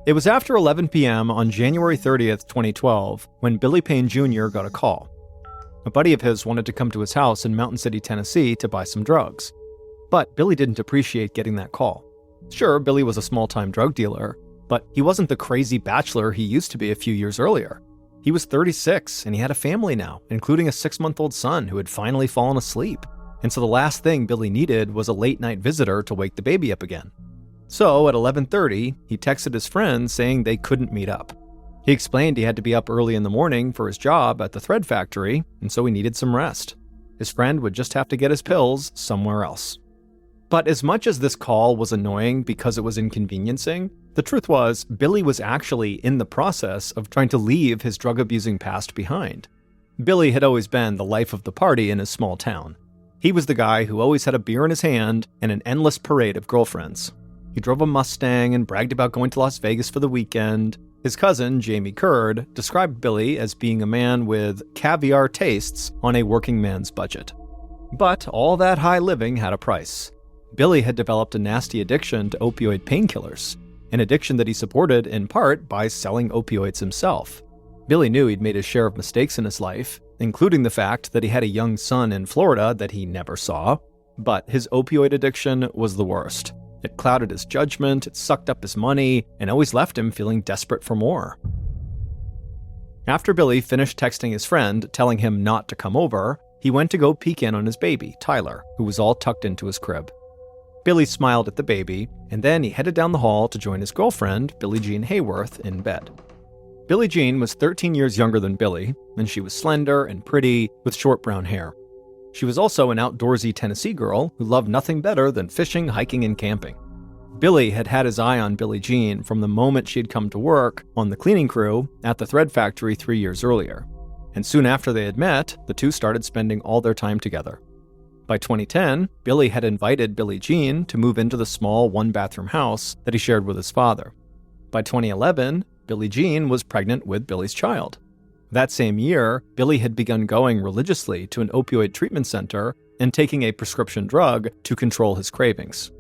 It was after 11 p.m. on January 30th, 2012, when Billy Payne Jr. got a call. A buddy of his wanted to come to his house in Mountain City, Tennessee to buy some drugs. But Billy didn't appreciate getting that call. Sure, Billy was a small-time drug dealer, but he wasn't the crazy bachelor he used to be a few years earlier. He was 36, and he had a family now, including a 6-month-old son who had finally fallen asleep. And so the last thing Billy needed was a late-night visitor to wake the baby up again. So, at 11:30, he texted his friend saying they couldn't meet up. He explained he had to be up early in the morning for his job at the thread factory, and so he needed some rest. His friend would just have to get his pills somewhere else. But as much as this call was annoying because it was inconveniencing, the truth was Billy was actually in the process of trying to leave his drug-abusing past behind. Billy had always been the life of the party in his small town. He was the guy who always had a beer in his hand and an endless parade of girlfriends. He drove a Mustang and bragged about going to Las Vegas for the weekend. His cousin, Jamie Curd, described Billy as being a man with caviar tastes on a working man's budget. But all that high living had a price. Billy had developed a nasty addiction to opioid painkillers, an addiction that he supported in part by selling opioids himself. Billy knew he'd made his share of mistakes in his life, including the fact that he had a young son in Florida that he never saw, but his opioid addiction was the worst. It clouded his judgment, it sucked up his money, and always left him feeling desperate for more. After Billy finished texting his friend, telling him not to come over, he went to go peek in on his baby, Tyler, who was all tucked into his crib. Billy smiled at the baby, and then he headed down the hall to join his girlfriend, Billie Jean Hayworth, in bed. Billie Jean was 13 years younger than Billy, and she was slender and pretty, with short brown hair. She was also an outdoorsy Tennessee girl who loved nothing better than fishing, hiking, and camping. Billy had had his eye on Billie Jean from the moment she had come to work on the cleaning crew at the thread factory 3 years earlier. And soon after they had met, the two started spending all their time together. By 2010, Billy had invited Billie Jean to move into the small one-bathroom house that he shared with his father. By 2011, Billie Jean was pregnant with Billy's child. That same year, Billy had begun going religiously to an opioid treatment center and taking a prescription drug to control his cravings.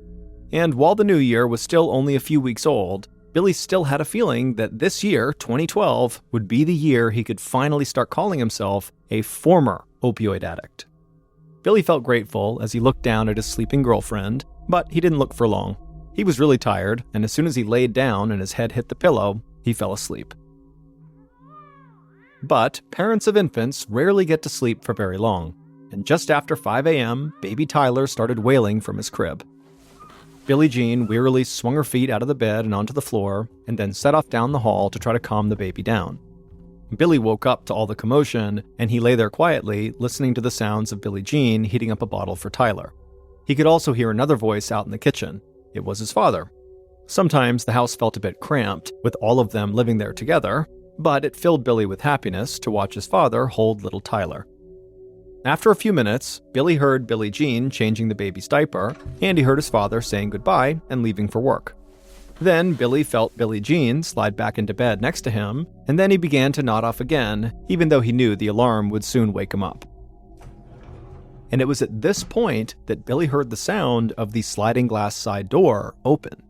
And while the new year was still only a few weeks old, Billy still had a feeling that this year, 2012, would be the year he could finally start calling himself a former opioid addict. Billy felt grateful as he looked down at his sleeping girlfriend, but he didn't look for long. He was really tired, and as soon as he laid down and his head hit the pillow, he fell asleep. But parents of infants rarely get to sleep for very long, and just after 5 a.m., baby Tyler started wailing from his crib. Billie Jean wearily swung her feet out of the bed and onto the floor, and then set off down the hall to try to calm the baby down. Billy woke up to all the commotion, and he lay there quietly, listening to the sounds of Billie Jean heating up a bottle for Tyler. He could also hear another voice out in the kitchen. It was his father. Sometimes the house felt a bit cramped, with all of them living there together, but it filled Billy with happiness to watch his father hold little Tyler. After a few minutes, Billy heard Billie Jean changing the baby's diaper, and he heard his father saying goodbye and leaving for work. Then Billy felt Billie Jean slide back into bed next to him, and then he began to nod off again, even though he knew the alarm would soon wake him up. And it was at this point that Billy heard the sound of the sliding glass side door open.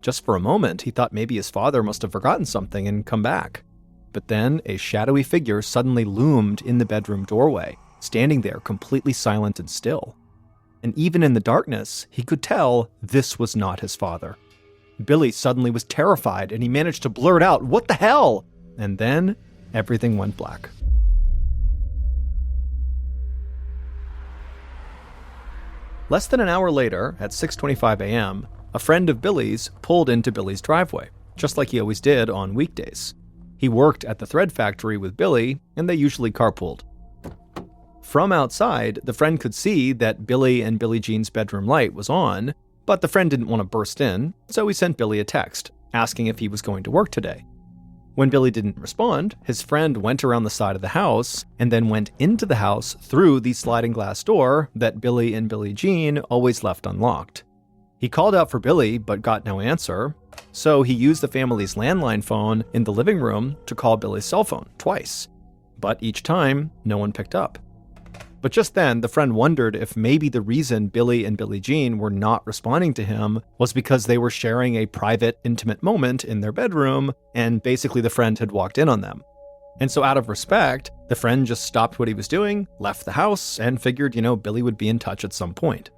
Just for a moment, he thought maybe his father must have forgotten something and come back. But then a shadowy figure suddenly loomed in the bedroom doorway, standing there completely silent and still. And even in the darkness, he could tell this was not his father. Billy suddenly was terrified, and he managed to blurt out, "What the hell?" And then everything went black. Less than an hour later, at 6:25 a.m., a friend of Billy's pulled into Billy's driveway, just like he always did on weekdays. He worked at the thread factory with Billy, and they usually carpooled. From outside, the friend could see that Billy and Billie Jean's bedroom light was on, but the friend didn't want to burst in, so he sent Billy a text, asking if he was going to work today. When Billy didn't respond, his friend went around the side of the house, and then went into the house through the sliding glass door that Billy and Billie Jean always left unlocked. He called out for Billy, but got no answer, so he used the family's landline phone in the living room to call Billy's cell phone twice. But each time, no one picked up. But just then, the friend wondered if maybe the reason Billy and Billie Jean were not responding to him was because they were sharing a private, intimate moment in their bedroom, and basically the friend had walked in on them. And so out of respect, the friend just stopped what he was doing, left the house, and figured, Billy would be in touch at some point.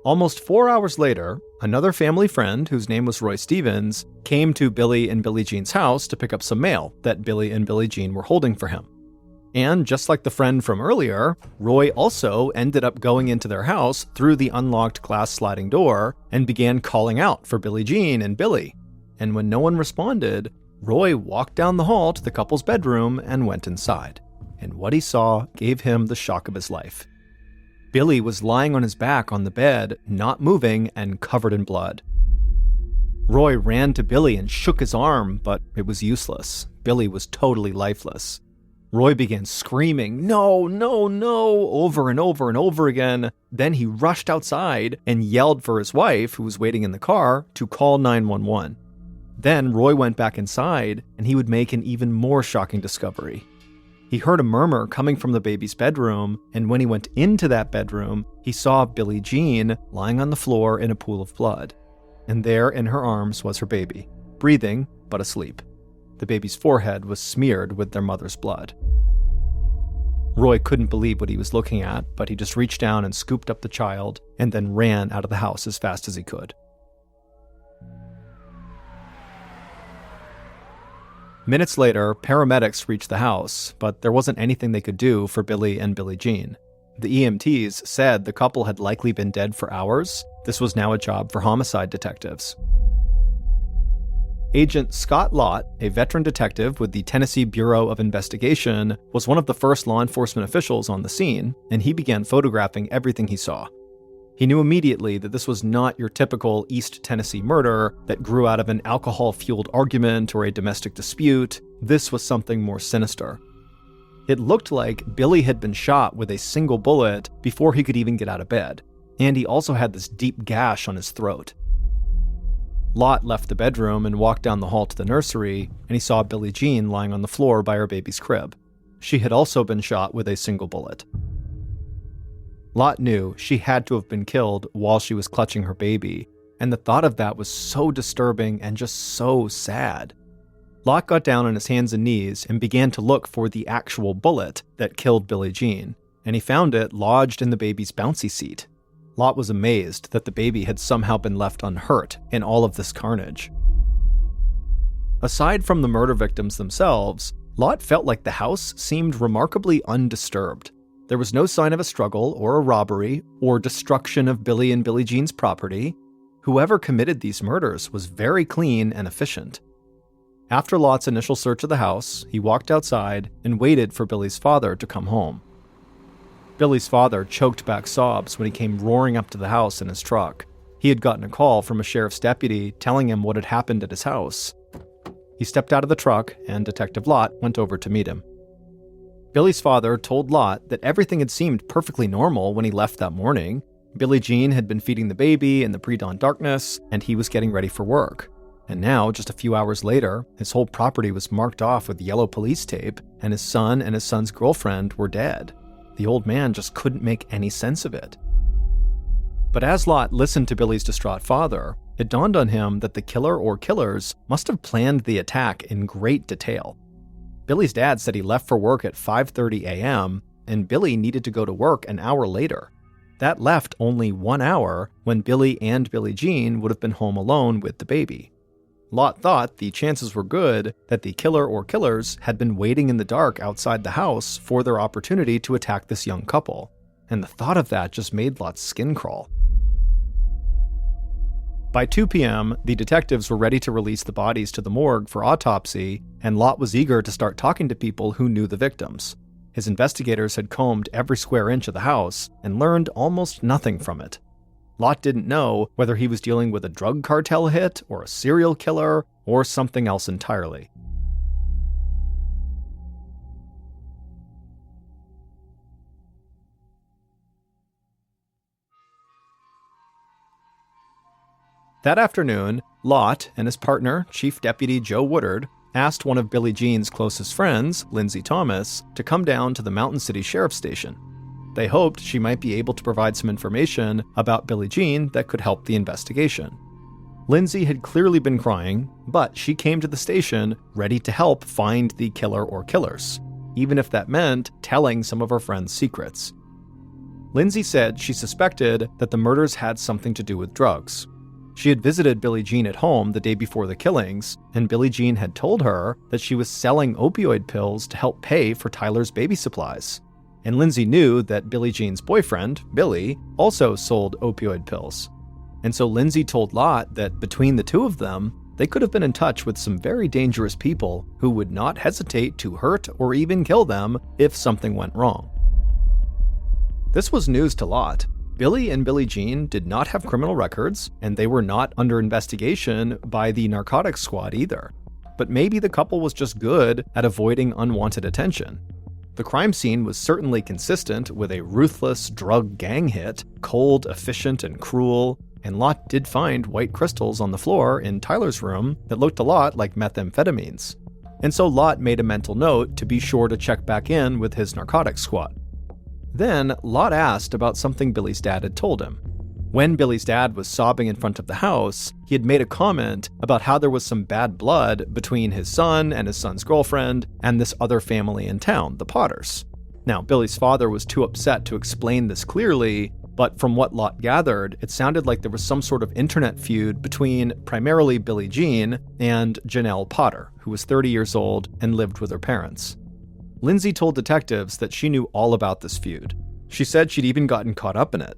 Almost 4 hours later, another family friend, whose name was Roy Stevens, came to Billy and Billie Jean's house to pick up some mail that Billy and Billie Jean were holding for him. And just like the friend from earlier, Roy also ended up going into their house through the unlocked glass sliding door and began calling out for Billie Jean and Billy. And when no one responded, Roy walked down the hall to the couple's bedroom and went inside. And what he saw gave him the shock of his life. Billy was lying on his back on the bed, not moving and covered in blood. Roy ran to Billy and shook his arm, but it was useless. Billy was totally lifeless. Roy began screaming, "No, no, no," over and over and over again. Then he rushed outside and yelled for his wife, who was waiting in the car, to call 911. Then Roy went back inside, and he would make an even more shocking discovery. He heard a murmur coming from the baby's bedroom, and when he went into that bedroom, he saw Billie Jean lying on the floor in a pool of blood. And there in her arms was her baby, breathing but asleep. The baby's forehead was smeared with their mother's blood. Roy couldn't believe what he was looking at, but he just reached down and scooped up the child, and then ran out of the house as fast as he could. Minutes later, paramedics reached the house, but there wasn't anything they could do for Billy and Billie Jean. The EMTs said the couple had likely been dead for hours. This was now a job for homicide detectives. Agent Scott Lott, a veteran detective with the Tennessee Bureau of Investigation, was one of the first law enforcement officials on the scene, and he began photographing everything he saw. He knew immediately that this was not your typical East Tennessee murder that grew out of an alcohol-fueled argument or a domestic dispute. This was something more sinister. It looked like Billy had been shot with a single bullet before he could even get out of bed, and he also had this deep gash on his throat. Lott left the bedroom and walked down the hall to the nursery, and he saw Billie Jean lying on the floor by her baby's crib. She had also been shot with a single bullet. Lott knew she had to have been killed while she was clutching her baby, and the thought of that was so disturbing and just so sad. Lott got down on his hands and knees and began to look for the actual bullet that killed Billie Jean, and he found it lodged in the baby's bouncy seat. Lott was amazed that the baby had somehow been left unhurt in all of this carnage. Aside from the murder victims themselves, Lott felt like the house seemed remarkably undisturbed. There was no sign of a struggle or a robbery or destruction of Billy and Billie Jean's property. Whoever committed these murders was very clean and efficient. After Lott's initial search of the house, he walked outside and waited for Billy's father to come home. Billy's father choked back sobs when he came roaring up to the house in his truck. He had gotten a call from a sheriff's deputy telling him what had happened at his house. He stepped out of the truck, and Detective Lott went over to meet him. Billy's father told Lott that everything had seemed perfectly normal when he left that morning. Billie Jean had been feeding the baby in the pre-dawn darkness, and he was getting ready for work. And now, just a few hours later, his whole property was marked off with yellow police tape, and his son and his son's girlfriend were dead. The old man just couldn't make any sense of it. But as Lott listened to Billy's distraught father, it dawned on him that the killer or killers must have planned the attack in great detail. Billy's dad said he left for work at 5:30 a.m., and Billy needed to go to work an hour later. That left only 1 hour when Billy and Billie Jean would have been home alone with the baby. Lott thought the chances were good that the killer or killers had been waiting in the dark outside the house for their opportunity to attack this young couple, and the thought of that just made Lott's skin crawl. By 2 p.m., the detectives were ready to release the bodies to the morgue for autopsy, and Lott was eager to start talking to people who knew the victims. His investigators had combed every square inch of the house and learned almost nothing from it. Lott didn't know whether he was dealing with a drug cartel hit or a serial killer or something else entirely. That afternoon, Lott and his partner, Chief Deputy Joe Woodard, asked one of Billie Jean's closest friends, Lindsay Thomas, to come down to the Mountain City Sheriff's Station. They hoped she might be able to provide some information about Billie Jean that could help the investigation. Lindsay had clearly been crying, but she came to the station ready to help find the killer or killers, even if that meant telling some of her friends' secrets. Lindsay said she suspected that the murders had something to do with drugs. She had visited Billie Jean at home the day before the killings, and Billie Jean had told her that she was selling opioid pills to help pay for Tyler's baby supplies. And Lindsay knew that Billie Jean's boyfriend, Billy, also sold opioid pills. And so Lindsay told Lott that between the two of them, they could have been in touch with some very dangerous people who would not hesitate to hurt or even kill them if something went wrong. This was news to Lott. Billy and Billie Jean did not have criminal records, and they were not under investigation by the narcotics squad either. But maybe the couple was just good at avoiding unwanted attention. The crime scene was certainly consistent with a ruthless drug gang hit, cold, efficient, and cruel, and Lott did find white crystals on the floor in Tyler's room that looked a lot like methamphetamines. And so Lott made a mental note to be sure to check back in with his narcotics squad. Then Lott asked about something Billy's dad had told him. When Billy's dad was sobbing in front of the house, he had made a comment about how there was some bad blood between his son and his son's girlfriend and this other family in town, the Potters. Now, Billy's father was too upset to explain this clearly, but from what Lott gathered, it sounded like there was some sort of internet feud between primarily Billie Jean and Janelle Potter, who was 30 years old and lived with her parents. Lindsay told detectives that she knew all about this feud. She said she'd even gotten caught up in it.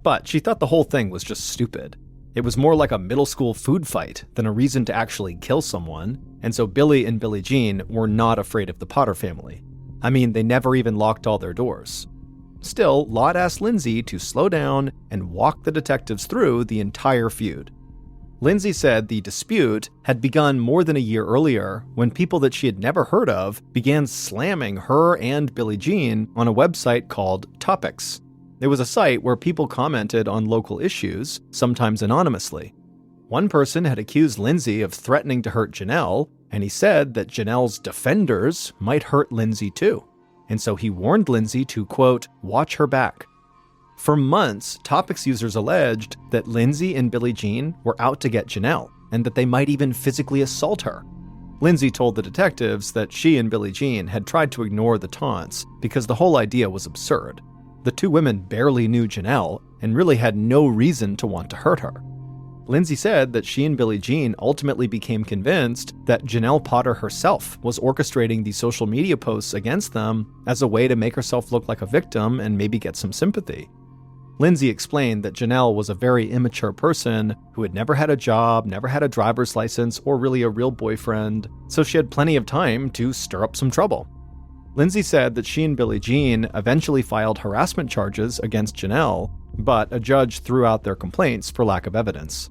But she thought the whole thing was just stupid. It was more like a middle school food fight than a reason to actually kill someone, and so Billy and Billie Jean were not afraid of the Potter family. I mean, they never even locked all their doors. Still, Lott asked Lindsay to slow down and walk the detectives through the entire feud. Lindsay said the dispute had begun more than a year earlier when people that she had never heard of began slamming her and Billie Jean on a website called Topics. It was a site where people commented on local issues, sometimes anonymously. One person had accused Lindsay of threatening to hurt Janelle, and he said that Janelle's defenders might hurt Lindsay too. And so he warned Lindsay to, quote, watch her back. For months, Topics users alleged that Lindsay and Billie Jean were out to get Janelle, and that they might even physically assault her. Lindsay told the detectives that she and Billie Jean had tried to ignore the taunts because the whole idea was absurd. The two women barely knew Janelle and really had no reason to want to hurt her. Lindsay said that she and Billie Jean ultimately became convinced that Janelle Potter herself was orchestrating the social media posts against them as a way to make herself look like a victim and maybe get some sympathy. Lindsay explained that Janelle was a very immature person who had never had a job, never had a driver's license, or really a real boyfriend, so she had plenty of time to stir up some trouble. Lindsay said that she and Billie Jean eventually filed harassment charges against Janelle, but a judge threw out their complaints for lack of evidence.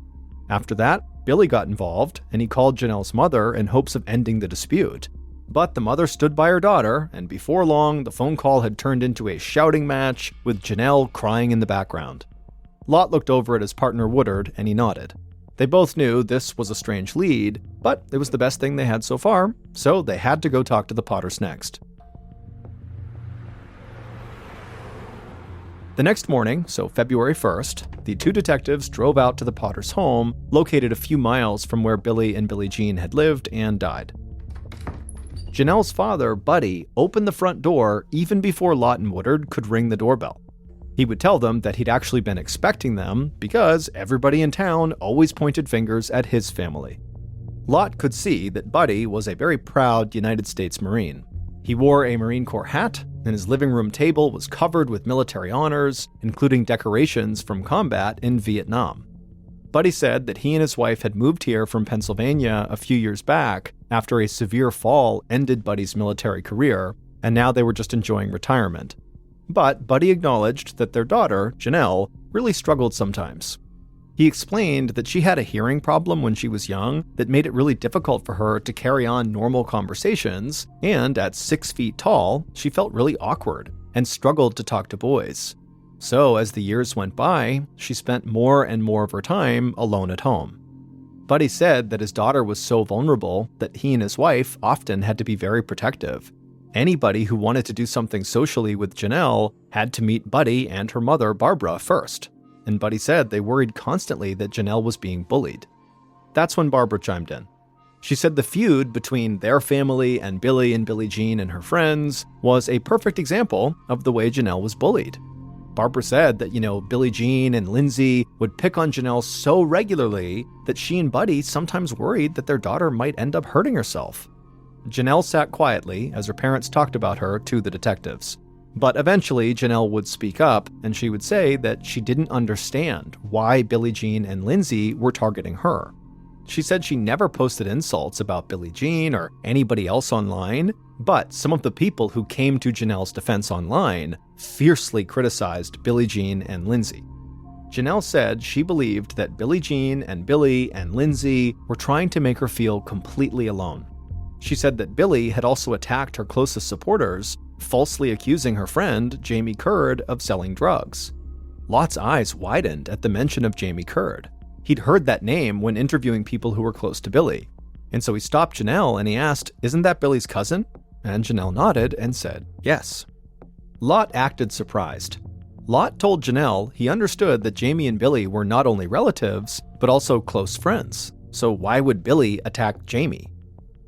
After that, Billy got involved, and he called Janelle's mother in hopes of ending the dispute. But the mother stood by her daughter, and before long, the phone call had turned into a shouting match with Janelle crying in the background. Lott looked over at his partner Woodard, and he nodded. They both knew this was a strange lead, but it was the best thing they had so far, so they had to go talk to the Potters next. The next morning, so February 1st, the two detectives drove out to the Potters' home, located a few miles from where Billy and Billie Jean had lived and died. Janelle's father, Buddy, opened the front door even before Lott and Woodard could ring the doorbell. He would tell them that he'd actually been expecting them because everybody in town always pointed fingers at his family. Lott could see that Buddy was a very proud United States Marine. He wore a Marine Corps hat, and his living room table was covered with military honors, including decorations from combat in Vietnam. Buddy said that he and his wife had moved here from Pennsylvania a few years back after a severe fall ended Buddy's military career, and now they were just enjoying retirement. But Buddy acknowledged that their daughter, Janelle, really struggled sometimes. He explained that she had a hearing problem when she was young that made it really difficult for her to carry on normal conversations, and at 6 feet tall, she felt really awkward and struggled to talk to boys. So as the years went by, she spent more and more of her time alone at home. Buddy said that his daughter was so vulnerable that he and his wife often had to be very protective. Anybody who wanted to do something socially with Janelle had to meet Buddy and her mother, Barbara, first. And Buddy said they worried constantly that Janelle was being bullied. That's when Barbara chimed in. She said the feud between their family and Billie Jean and her friends was a perfect example of the way Janelle was bullied. Barbara said that, Billie Jean and Lindsay would pick on Janelle so regularly that she and Buddy sometimes worried that their daughter might end up hurting herself. Janelle sat quietly as her parents talked about her to the detectives. But eventually, Janelle would speak up, and she would say that she didn't understand why Billie Jean and Lindsay were targeting her. She said she never posted insults about Billie Jean or anybody else online, but some of the people who came to Janelle's defense online fiercely criticized Billie Jean and Lindsay. Janelle said she believed that Billie Jean and Billy and Lindsay were trying to make her feel completely alone. She said that Billie had also attacked her closest supporters, falsely accusing her friend, Jamie Curd, of selling drugs. Lot's eyes widened at the mention of Jamie Curd. He'd heard that name when interviewing people who were close to Billie. And so he stopped Janelle and he asked, "Isn't that Billie's cousin?" And Janelle nodded and said, "Yes." Lot acted surprised. Lot told Janelle he understood that Jamie and Billie were not only relatives, but also close friends. So why would Billie attack Jamie?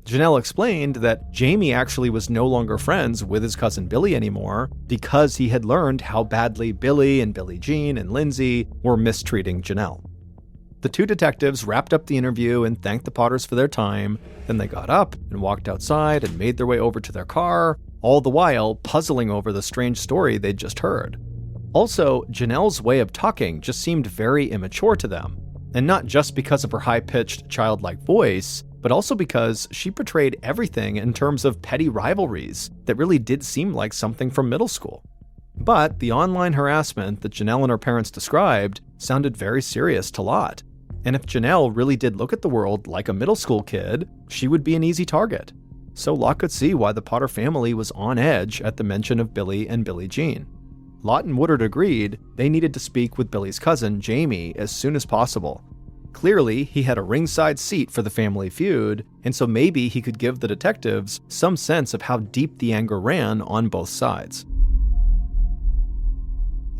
Janelle explained that Jamie actually was no longer friends with his cousin Billie anymore because he had learned how badly Billie and Billie Jean and Lindsay were mistreating Janelle. The two detectives wrapped up the interview and thanked the Potters for their time. Then they got up and walked outside and made their way over to their car, all the while puzzling over the strange story they'd just heard. Also, Janelle's way of talking just seemed very immature to them, and not just because of her high-pitched, childlike voice, but also because she portrayed everything in terms of petty rivalries that really did seem like something from middle school. But the online harassment that Janelle and her parents described sounded very serious to Lot. And if Janelle really did look at the world like a middle school kid, she would be an easy target. So Lot could see why the Potter family was on edge at the mention of Billie and Billie Jean. Lot and Woodard agreed they needed to speak with Billie's cousin, Jamie, as soon as possible. Clearly, he had a ringside seat for the family feud, and so maybe he could give the detectives some sense of how deep the anger ran on both sides.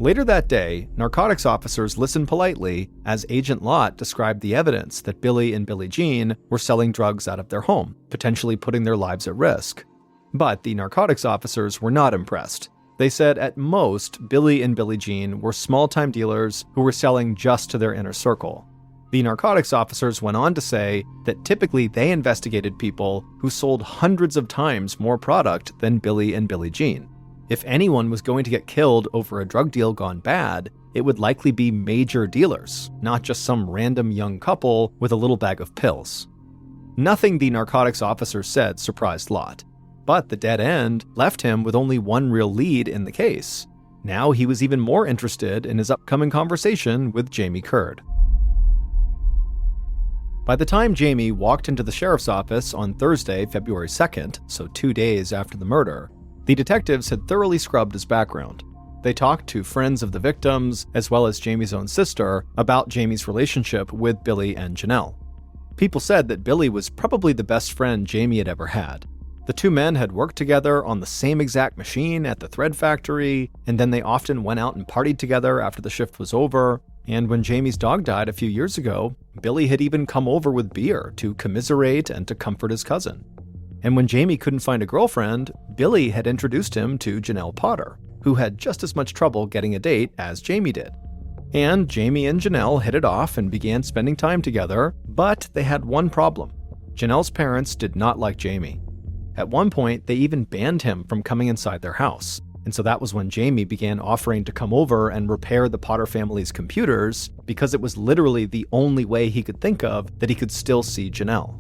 Later that day, narcotics officers listened politely as Agent Lot described the evidence that Billie and Billie Jean were selling drugs out of their home, potentially putting their lives at risk. But the narcotics officers were not impressed. They said at most, Billie and Billie Jean were small-time dealers who were selling just to their inner circle. The narcotics officers went on to say that typically they investigated people who sold hundreds of times more product than Billie and Billie Jean. If anyone was going to get killed over a drug deal gone bad, it would likely be major dealers, not just some random young couple with a little bag of pills. Nothing the narcotics officer said surprised Lot, but the dead end left him with only one real lead in the case. Now he was even more interested in his upcoming conversation with Jamie Curd. By the time Jamie walked into the sheriff's office on Thursday, February 2nd, so 2 days after the murder, the detectives had thoroughly scrubbed his background. They talked to friends of the victims, as well as Jamie's own sister, about Jamie's relationship with Billie and Janelle. People said that Billie was probably the best friend Jamie had ever had. The two men had worked together on the same exact machine at the thread factory, and then they often went out and partied together after the shift was over. And when Jamie's dog died a few years ago, Billie had even come over with beer to commiserate and to comfort his cousin. And when Jamie couldn't find a girlfriend, Billie had introduced him to Janelle Potter, who had just as much trouble getting a date as Jamie did. And Jamie and Janelle hit it off and began spending time together, but they had one problem. Janelle's parents did not like Jamie. At one point, they even banned him from coming inside their house. And so that was when Jamie began offering to come over and repair the Potter family's computers, because it was literally the only way he could think of that he could still see Janelle.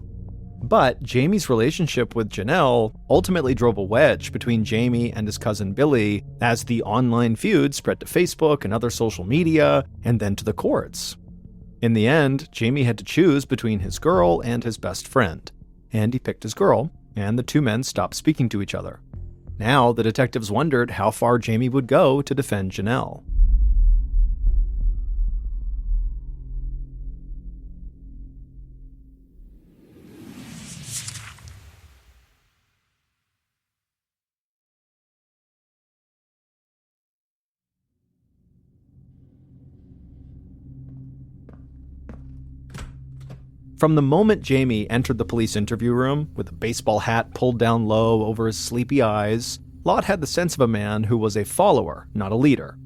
But Jamie's relationship with Janelle ultimately drove a wedge between Jamie and his cousin Billie as the online feud spread to Facebook and other social media, and then to the courts. In the end, Jamie had to choose between his girl and his best friend. And he picked his girl, and the two men stopped speaking to each other. Now, the detectives wondered how far Jamie would go to defend Janelle. From the moment Jamie entered the police interview room, with a baseball hat pulled down low over his sleepy eyes, Lott had the sense of a man who was a follower, not a leader.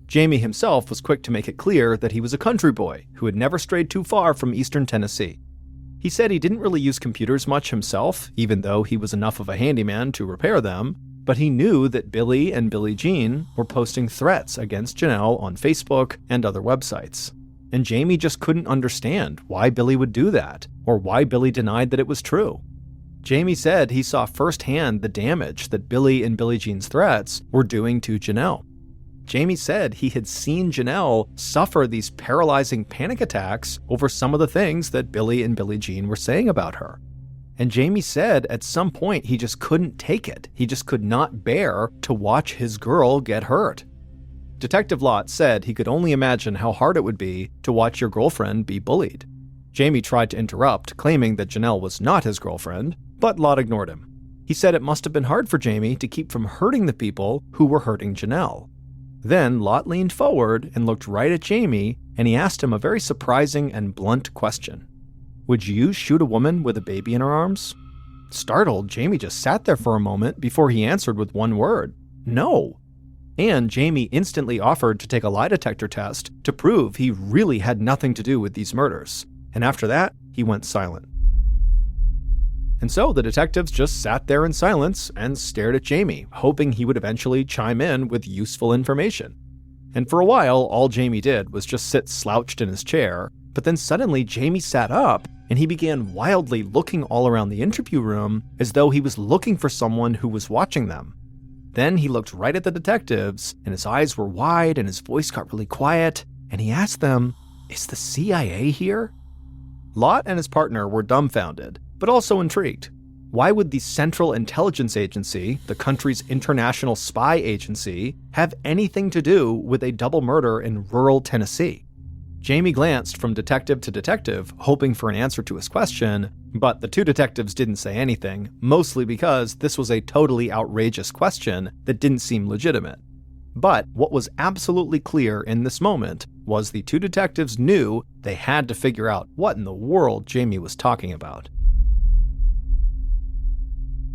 Jamie himself was quick to make it clear that he was a country boy who had never strayed too far from eastern Tennessee. He said he didn't really use computers much himself, even though he was enough of a handyman to repair them, but he knew that Billy and Billie Jean were posting threats against Janelle on Facebook and other websites. And Jamie just couldn't understand why Billy would do that, or why Billy denied that it was true. Jamie said he saw firsthand the damage that Billy and Billie Jean's threats were doing to Janelle. Jamie said he had seen Janelle suffer these paralyzing panic attacks over some of the things that Billy and Billie Jean were saying about her. And Jamie said at some point he just couldn't take it. He just could not bear to watch his girl get hurt. Detective Lott said he could only imagine how hard it would be to watch your girlfriend be bullied. Jamie tried to interrupt, claiming that Janelle was not his girlfriend, but Lott ignored him. He said it must have been hard for Jamie to keep from hurting the people who were hurting Janelle. Then Lott leaned forward and looked right at Jamie, and he asked him a very surprising and blunt question. Would you shoot a woman with a baby in her arms? Startled, Jamie just sat there for a moment before he answered with one word: no. And Jamie instantly offered to take a lie detector test to prove he really had nothing to do with these murders. And after that, he went silent. And so the detectives just sat there in silence and stared at Jamie, hoping he would eventually chime in with useful information. And for a while, all Jamie did was just sit slouched in his chair, but then suddenly Jamie sat up and he began wildly looking all around the interview room as though he was looking for someone who was watching them. Then he looked right at the detectives, and his eyes were wide and his voice got really quiet, and he asked them, "Is the CIA here?" Lott and his partner were dumbfounded, but also intrigued. Why would the Central Intelligence Agency, the country's international spy agency, have anything to do with a double murder in rural Tennessee? Jamie glanced from detective to detective, hoping for an answer to his question, but the two detectives didn't say anything, mostly because this was a totally outrageous question that didn't seem legitimate. But what was absolutely clear in this moment was the two detectives knew they had to figure out what in the world Jamie was talking about.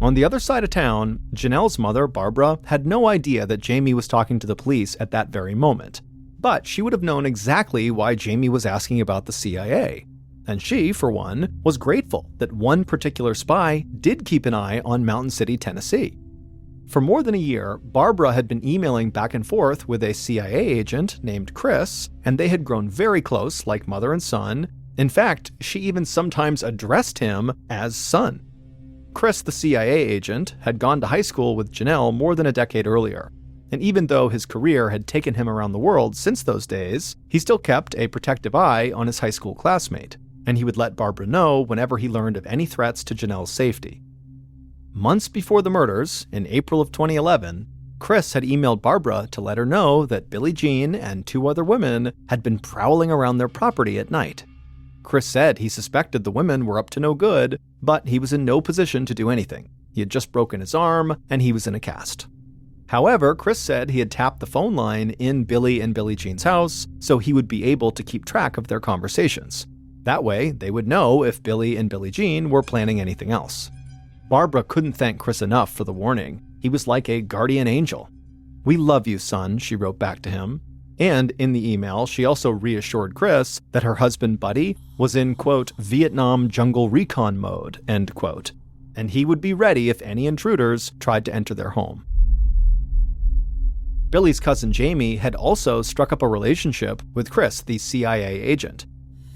On the other side of town, Janelle's mother, Barbara, had no idea that Jamie was talking to the police at that very moment. But she would have known exactly why Jamie was asking about the CIA. And she, for one, was grateful that one particular spy did keep an eye on Mountain City, Tennessee. For more than a year, Barbara had been emailing back and forth with a CIA agent named Chris, and they had grown very close, like mother and son. In fact, she even sometimes addressed him as son. Chris, the CIA agent, had gone to high school with Janelle more than a decade earlier. And even though his career had taken him around the world since those days, he still kept a protective eye on his high school classmate, and he would let Barbara know whenever he learned of any threats to Janelle's safety. Months before the murders, in April of 2011, Chris had emailed Barbara to let her know that Billie Jean and two other women had been prowling around their property at night. Chris said he suspected the women were up to no good, but he was in no position to do anything. He had just broken his arm, and he was in a cast. However, Chris said he had tapped the phone line in Billy and Billie Jean's house, so he would be able to keep track of their conversations. That way, they would know if Billy and Billie Jean were planning anything else. Barbara couldn't thank Chris enough for the warning. He was like a guardian angel. "We love you, son," she wrote back to him. And in the email, she also reassured Chris that her husband, Buddy, was in, quote, Vietnam jungle recon mode, end quote, and he would be ready if any intruders tried to enter their home. Billy's cousin Jamie had also struck up a relationship with Chris, the CIA agent,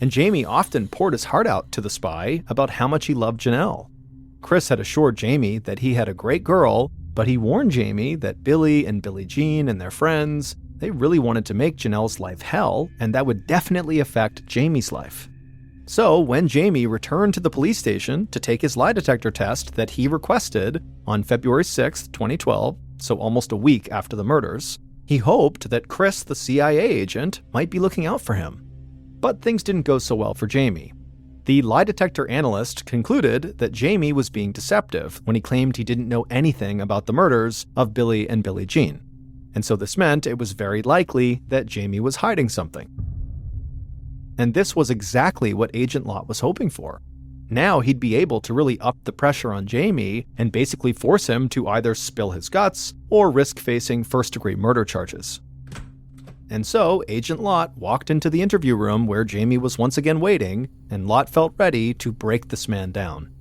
and Jamie often poured his heart out to the spy about how much he loved Janelle. Chris had assured Jamie that he had a great girl, but he warned Jamie that Billy and Billie Jean and their friends, they really wanted to make Janelle's life hell, and that would definitely affect Jamie's life. So when Jamie returned to the police station to take his lie detector test that he requested on February 6, 2012, so almost a week after the murders, he hoped that Chris, the CIA agent, might be looking out for him. But things didn't go so well for Jamie. The lie detector analyst concluded that Jamie was being deceptive when he claimed he didn't know anything about the murders of Billy and Billie Jean. And so this meant it was very likely that Jamie was hiding something. And this was exactly what Agent Lott was hoping for. Now he'd be able to really up the pressure on Jamie and basically force him to either spill his guts or risk facing first-degree murder charges. And so Agent Lott walked into the interview room where Jamie was once again waiting, and Lott felt ready to break this man down.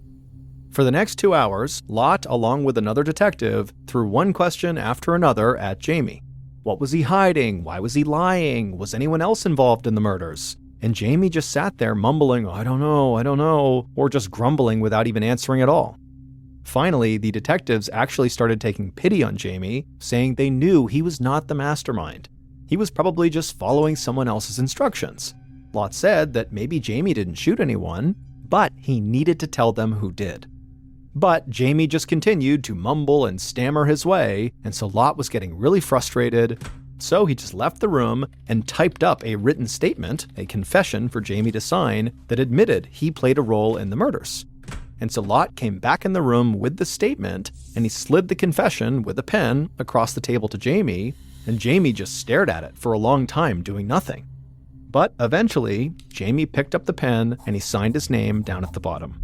For the next 2 hours, Lott, along with another detective, threw one question after another at Jamie. What was he hiding? Why was he lying? Was anyone else involved in the murders? And Jamie just sat there mumbling, I don't know, or just grumbling without even answering at all. Finally, the detectives actually started taking pity on Jamie, saying they knew he was not the mastermind. He was probably just following someone else's instructions. Lott said that maybe Jamie didn't shoot anyone, but he needed to tell them who did. But Jamie just continued to mumble and stammer his way, and so Lott was getting really frustrated. So he just left the room and typed up a written statement, a confession for Jamie to sign, that admitted he played a role in the murders. And so Lott came back in the room with the statement, and he slid the confession with a pen across the table to Jamie, and Jamie just stared at it for a long time doing nothing. But eventually, Jamie picked up the pen and he signed his name down at the bottom.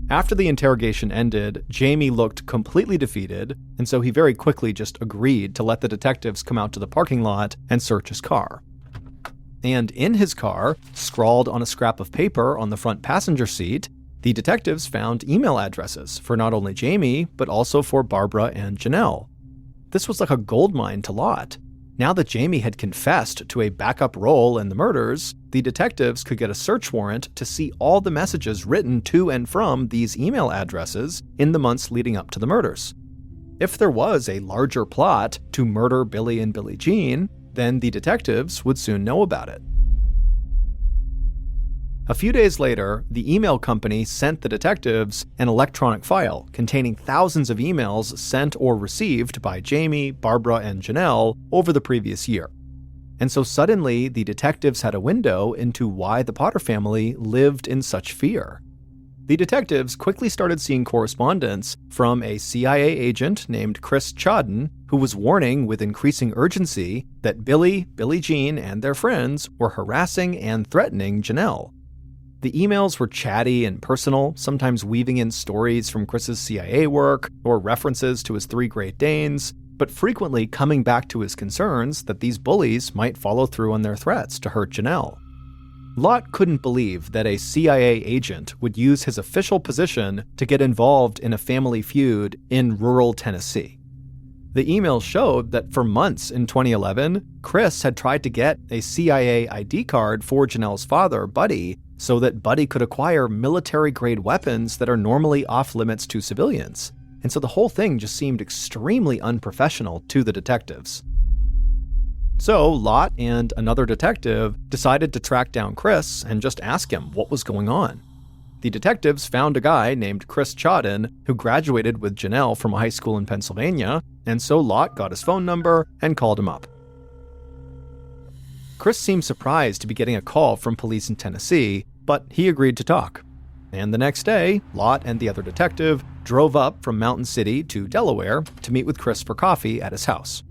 After the interrogation ended, Jamie looked completely defeated, and so he very quickly just agreed to let the detectives come out to the parking lot and search his car. And in his car, scrawled on a scrap of paper on the front passenger seat, the detectives found email addresses for not only Jamie, but also for Barbara and Janelle. This was like a goldmine to Lott. Now that Jamie had confessed to a backup role in the murders, the detectives could get a search warrant to see all the messages written to and from these email addresses in the months leading up to the murders. If there was a larger plot to murder Billy and Billie Jean, then the detectives would soon know about it. A few days later, the email company sent the detectives an electronic file containing thousands of emails sent or received by Jamie, Barbara, and Janelle over the previous year. And so suddenly, the detectives had a window into why the Potter family lived in such fear. The detectives quickly started seeing correspondence from a CIA agent named Chris Chute, who was warning with increasing urgency that Billy, Billie Jean, and their friends were harassing and threatening Janelle. The emails were chatty and personal, sometimes weaving in stories from Chris's CIA work or references to his 3 Great Danes, but frequently coming back to his concerns that these bullies might follow through on their threats to hurt Janelle. Lott couldn't believe that a CIA agent would use his official position to get involved in a family feud in rural Tennessee. The emails showed that for months in 2011, Chris had tried to get a CIA ID card for Janelle's father, Buddy, so that Buddy could acquire military-grade weapons that are normally off-limits to civilians. And so the whole thing just seemed extremely unprofessional to the detectives. So Lott and another detective decided to track down Chris and just ask him what was going on. The detectives found a guy named Chris Chute who graduated with Janelle from a high school in Pennsylvania, and so Lott got his phone number and called him up. Chris seemed surprised to be getting a call from police in Tennessee, but he agreed to talk. And the next day, Lott and the other detective drove up from Mountain City to Delaware to meet with Chris for coffee at his house.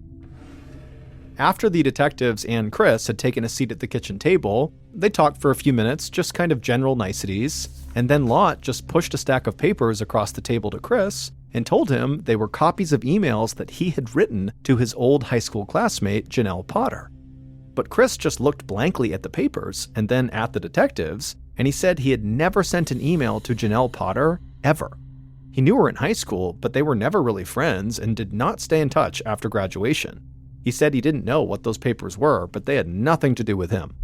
After the detectives and Chris had taken a seat at the kitchen table, they talked for a few minutes, just kind of general niceties, and then Lott just pushed a stack of papers across the table to Chris and told him they were copies of emails that he had written to his old high school classmate, Janelle Potter. But Chris just looked blankly at the papers and then at the detectives, and he said he had never sent an email to Janelle Potter, ever. He knew her in high school, but they were never really friends and did not stay in touch after graduation. He said he didn't know what those papers were, but they had nothing to do with him.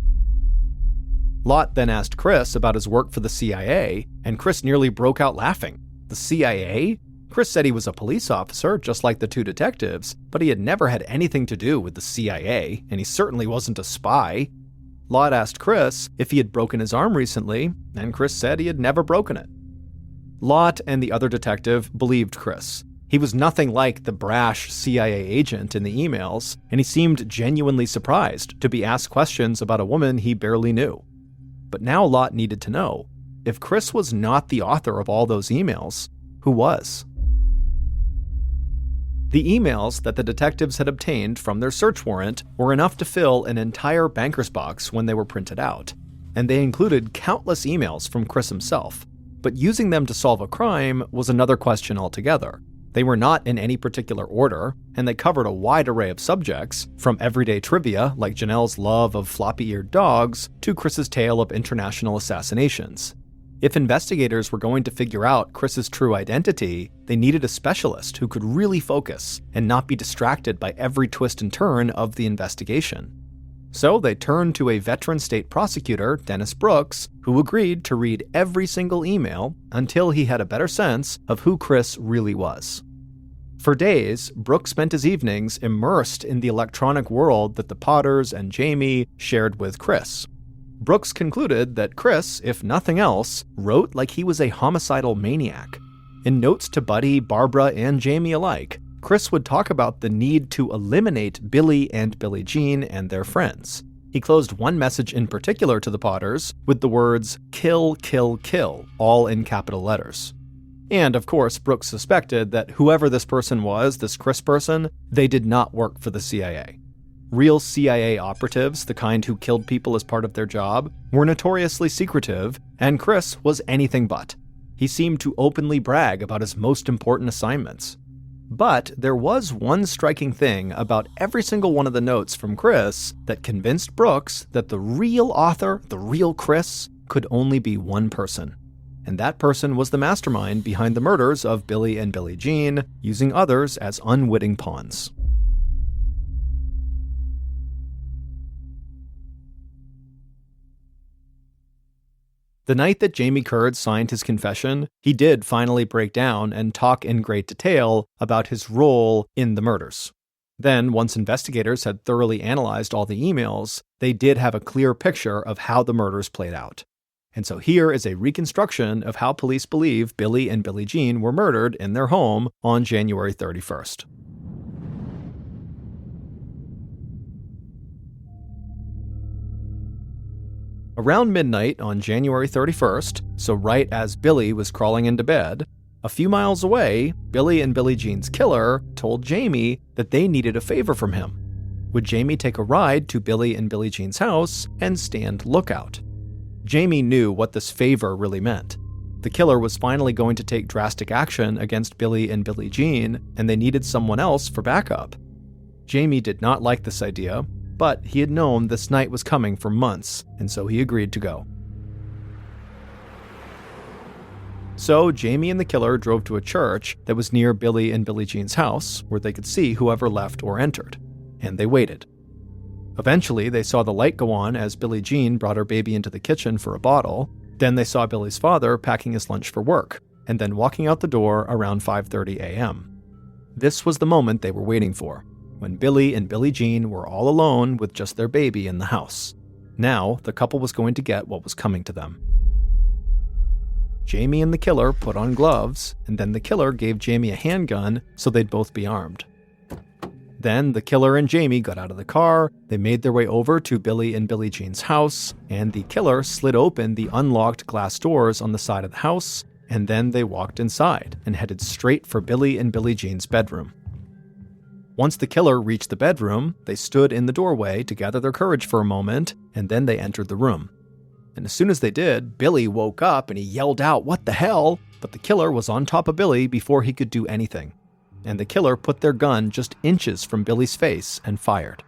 Lott then asked Chris about his work for the CIA, and Chris nearly broke out laughing. The CIA? Chris said he was a police officer, just like the 2 detectives, but he had never had anything to do with the CIA, and he certainly wasn't a spy. Lott asked Chris if he had broken his arm recently, and Chris said he had never broken it. Lott and the other detective believed Chris. He was nothing like the brash CIA agent in the emails, and he seemed genuinely surprised to be asked questions about a woman he barely knew. But now Lott needed to know, if Chris was not the author of all those emails, who was? The emails that the detectives had obtained from their search warrant were enough to fill an entire banker's box when they were printed out, and they included countless emails from Chris himself. But using them to solve a crime was another question altogether. They were not in any particular order, and they covered a wide array of subjects, from everyday trivia like Janelle's love of floppy-eared dogs to Chris's tale of international assassinations. If investigators were going to figure out Chris's true identity, they needed a specialist who could really focus and not be distracted by every twist and turn of the investigation. So they turned to a veteran state prosecutor, Dennis Brooks, who agreed to read every single email until he had a better sense of who Chris really was. For days, Brooks spent his evenings immersed in the electronic world that the Potters and Jamie shared with Chris. Brooks concluded that Chris, if nothing else, wrote like he was a homicidal maniac. In notes to Buddy, Barbara, and Jamie alike, Chris would talk about the need to eliminate Billy and Billie Jean and their friends. He closed one message in particular to the Potters with the words, "Kill, kill, kill," all in capital letters. And of course, Brooks suspected that whoever this person was, this Chris person, they did not work for the CIA. Real CIA operatives, the kind who killed people as part of their job, were notoriously secretive, and Chris was anything but. He seemed to openly brag about his most important assignments. But there was one striking thing about every single one of the notes from Chris that convinced Brooks that the real author, the real Chris, could only be one person. And that person was the mastermind behind the murders of Billy and Billie Jean, using others as unwitting pawns. The night that Jamie Curd signed his confession, he did finally break down and talk in great detail about his role in the murders. Then, once investigators had thoroughly analyzed all the emails, they did have a clear picture of how the murders played out. And so here is a reconstruction of how police believe Billy and Billie Jean were murdered in their home on January 31st. Around midnight on January 31st, so right as Billy was crawling into bed, a few miles away, Billy and Billie Jean's killer told Jamie that they needed a favor from him. Would Jamie take a ride to Billy and Billie Jean's house and stand lookout? Jamie knew what this favor really meant. The killer was finally going to take drastic action against Billy and Billie Jean, and they needed someone else for backup. Jamie did not like this idea, but he had known this night was coming for months, and so he agreed to go. So Jamie and the killer drove to a church that was near Billy and Billie Jean's house, where they could see whoever left or entered, and they waited. Eventually, they saw the light go on as Billie Jean brought her baby into the kitchen for a bottle. Then they saw Billy's father packing his lunch for work, and then walking out the door around 5:30 a.m. This was the moment they were waiting for, when Billy and Billie Jean were all alone with just their baby in the house. Now, the couple was going to get what was coming to them. Jamie and the killer put on gloves, and then the killer gave Jamie a handgun so they'd both be armed. Then the killer and Jamie got out of the car, they made their way over to Billy and Billie Jean's house, and the killer slid open the unlocked glass doors on the side of the house, and then they walked inside and headed straight for Billy and Billie Jean's bedroom. Once the killer reached the bedroom, they stood in the doorway to gather their courage for a moment, and then they entered the room. And as soon as they did, Billy woke up and he yelled out, "What the hell?" But the killer was on top of Billy before he could do anything. And the killer put their gun just inches from Billy's face and fired.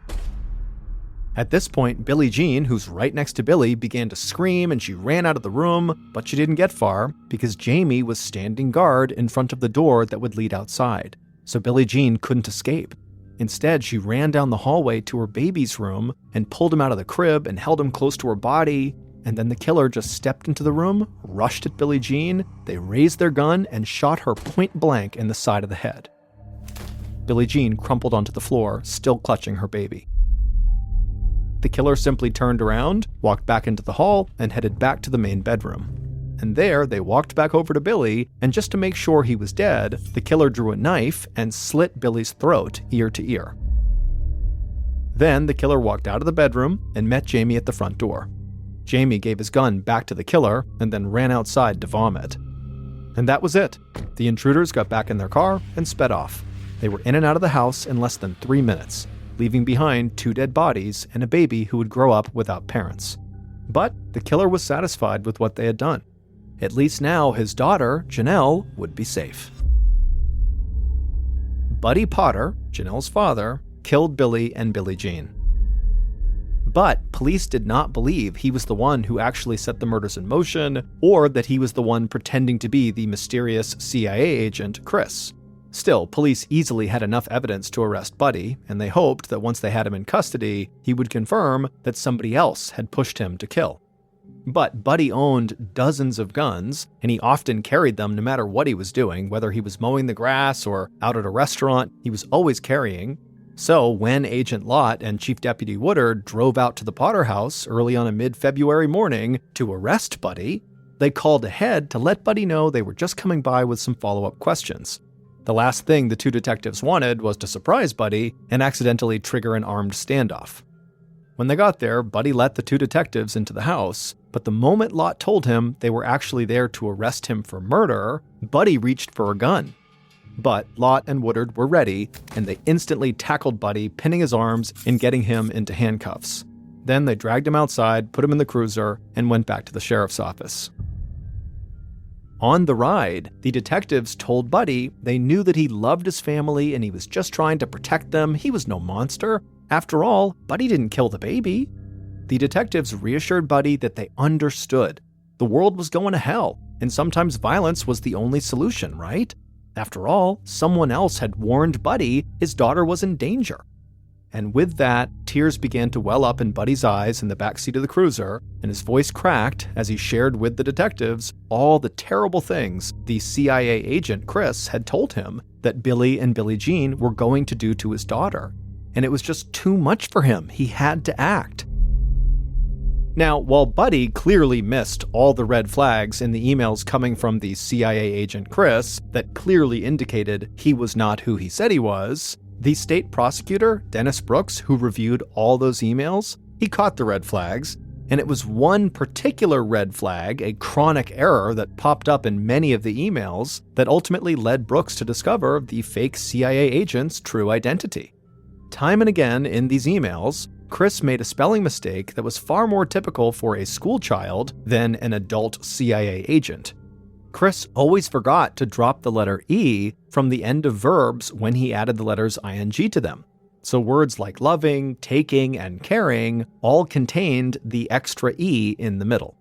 At this point, Billie Jean, who's right next to Billy, began to scream and she ran out of the room, but she didn't get far because Jamie was standing guard in front of the door that would lead outside. So Billie Jean couldn't escape. Instead, she ran down the hallway to her baby's room and pulled him out of the crib and held him close to her body. And then the killer just stepped into the room, rushed at Billie Jean, they raised their gun and shot her point blank in the side of the head. Billie Jean crumpled onto the floor, still clutching her baby. The killer simply turned around, walked back into the hall, and headed back to the main bedroom. And there, they walked back over to Billy, and just to make sure he was dead, the killer drew a knife and slit Billy's throat ear to ear. Then the killer walked out of the bedroom and met Jamie at the front door. Jamie gave his gun back to the killer and then ran outside to vomit. And that was it. The intruders got back in their car and sped off. They were in and out of the house in less than 3 minutes, leaving behind 2 dead bodies and a baby who would grow up without parents. But the killer was satisfied with what they had done. At least now his daughter, Janelle, would be safe. Buddy Potter, Janelle's father, killed Billy and Billie Jean. But police did not believe he was the one who actually set the murders in motion, or that he was the one pretending to be the mysterious CIA agent, Chris. Still, police easily had enough evidence to arrest Buddy, and they hoped that once they had him in custody, he would confirm that somebody else had pushed him to kill. But Buddy owned dozens of guns, and he often carried them no matter what he was doing, whether he was mowing the grass or out at a restaurant, he was always carrying. So when Agent Lott and Chief Deputy Woodard drove out to the Potter house early on a mid-February morning to arrest Buddy, they called ahead to let Buddy know they were just coming by with some follow-up questions. The last thing the 2 detectives wanted was to surprise Buddy and accidentally trigger an armed standoff. When they got there, Buddy let the 2 detectives into the house, but the moment Lott told him they were actually there to arrest him for murder, Buddy reached for a gun. But Lott and Woodard were ready, and they instantly tackled Buddy, pinning his arms and getting him into handcuffs. Then they dragged him outside, put him in the cruiser, and went back to the sheriff's office. On the ride, the detectives told Buddy they knew that he loved his family and he was just trying to protect them. He was no monster. After all, Buddy didn't kill the baby. The detectives reassured Buddy that they understood. The world was going to hell, and sometimes violence was the only solution, right? After all, someone else had warned Buddy his daughter was in danger. And with that, tears began to well up in Buddy's eyes in the backseat of the cruiser, and his voice cracked as he shared with the detectives all the terrible things the CIA agent Chris had told him that Billy and Billie Jean were going to do to his daughter. And it was just too much for him. He had to act. Now, while Buddy clearly missed all the red flags in the emails coming from the CIA agent Chris that clearly indicated he was not who he said he was, the state prosecutor, Dennis Brooks, who reviewed all those emails, he caught the red flags, and it was one particular red flag, a chronic error that popped up in many of the emails, that ultimately led Brooks to discover the fake CIA agent's true identity. Time and again in these emails, Chris made a spelling mistake that was far more typical for a school child than an adult CIA agent. Chris always forgot to drop the letter E from the end of verbs when he added the letters ing to them. So words like loving, taking, and caring all contained the extra E in the middle.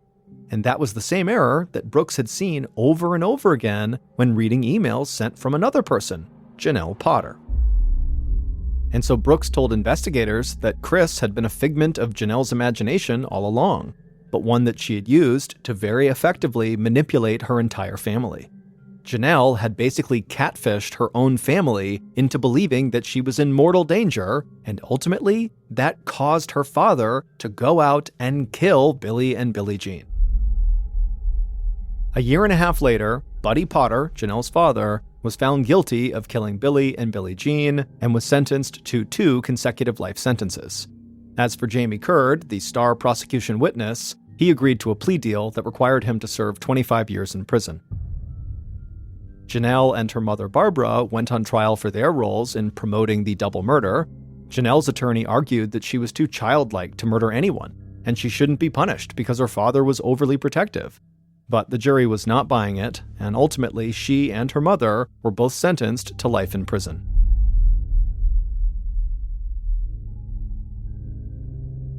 And that was the same error that Brooks had seen over and over again when reading emails sent from another person, Janelle Potter. And so Brooks told investigators that Chris had been a figment of Janelle's imagination all along, but one that she had used to very effectively manipulate her entire family. Janelle had basically catfished her own family into believing that she was in mortal danger, and ultimately, that caused her father to go out and kill Billy and Billie Jean. A year and a half later, Buddy Potter, Janelle's father, was found guilty of killing Billy and Billie Jean and was sentenced to 2 consecutive life sentences. As for Jamie Curd, the star prosecution witness, he agreed to a plea deal that required him to serve 25 years in prison. Janelle and her mother Barbara went on trial for their roles in promoting the double murder. Janelle's attorney argued that she was too childlike to murder anyone, and she shouldn't be punished because her father was overly protective. But the jury was not buying it, and ultimately she and her mother were both sentenced to life in prison.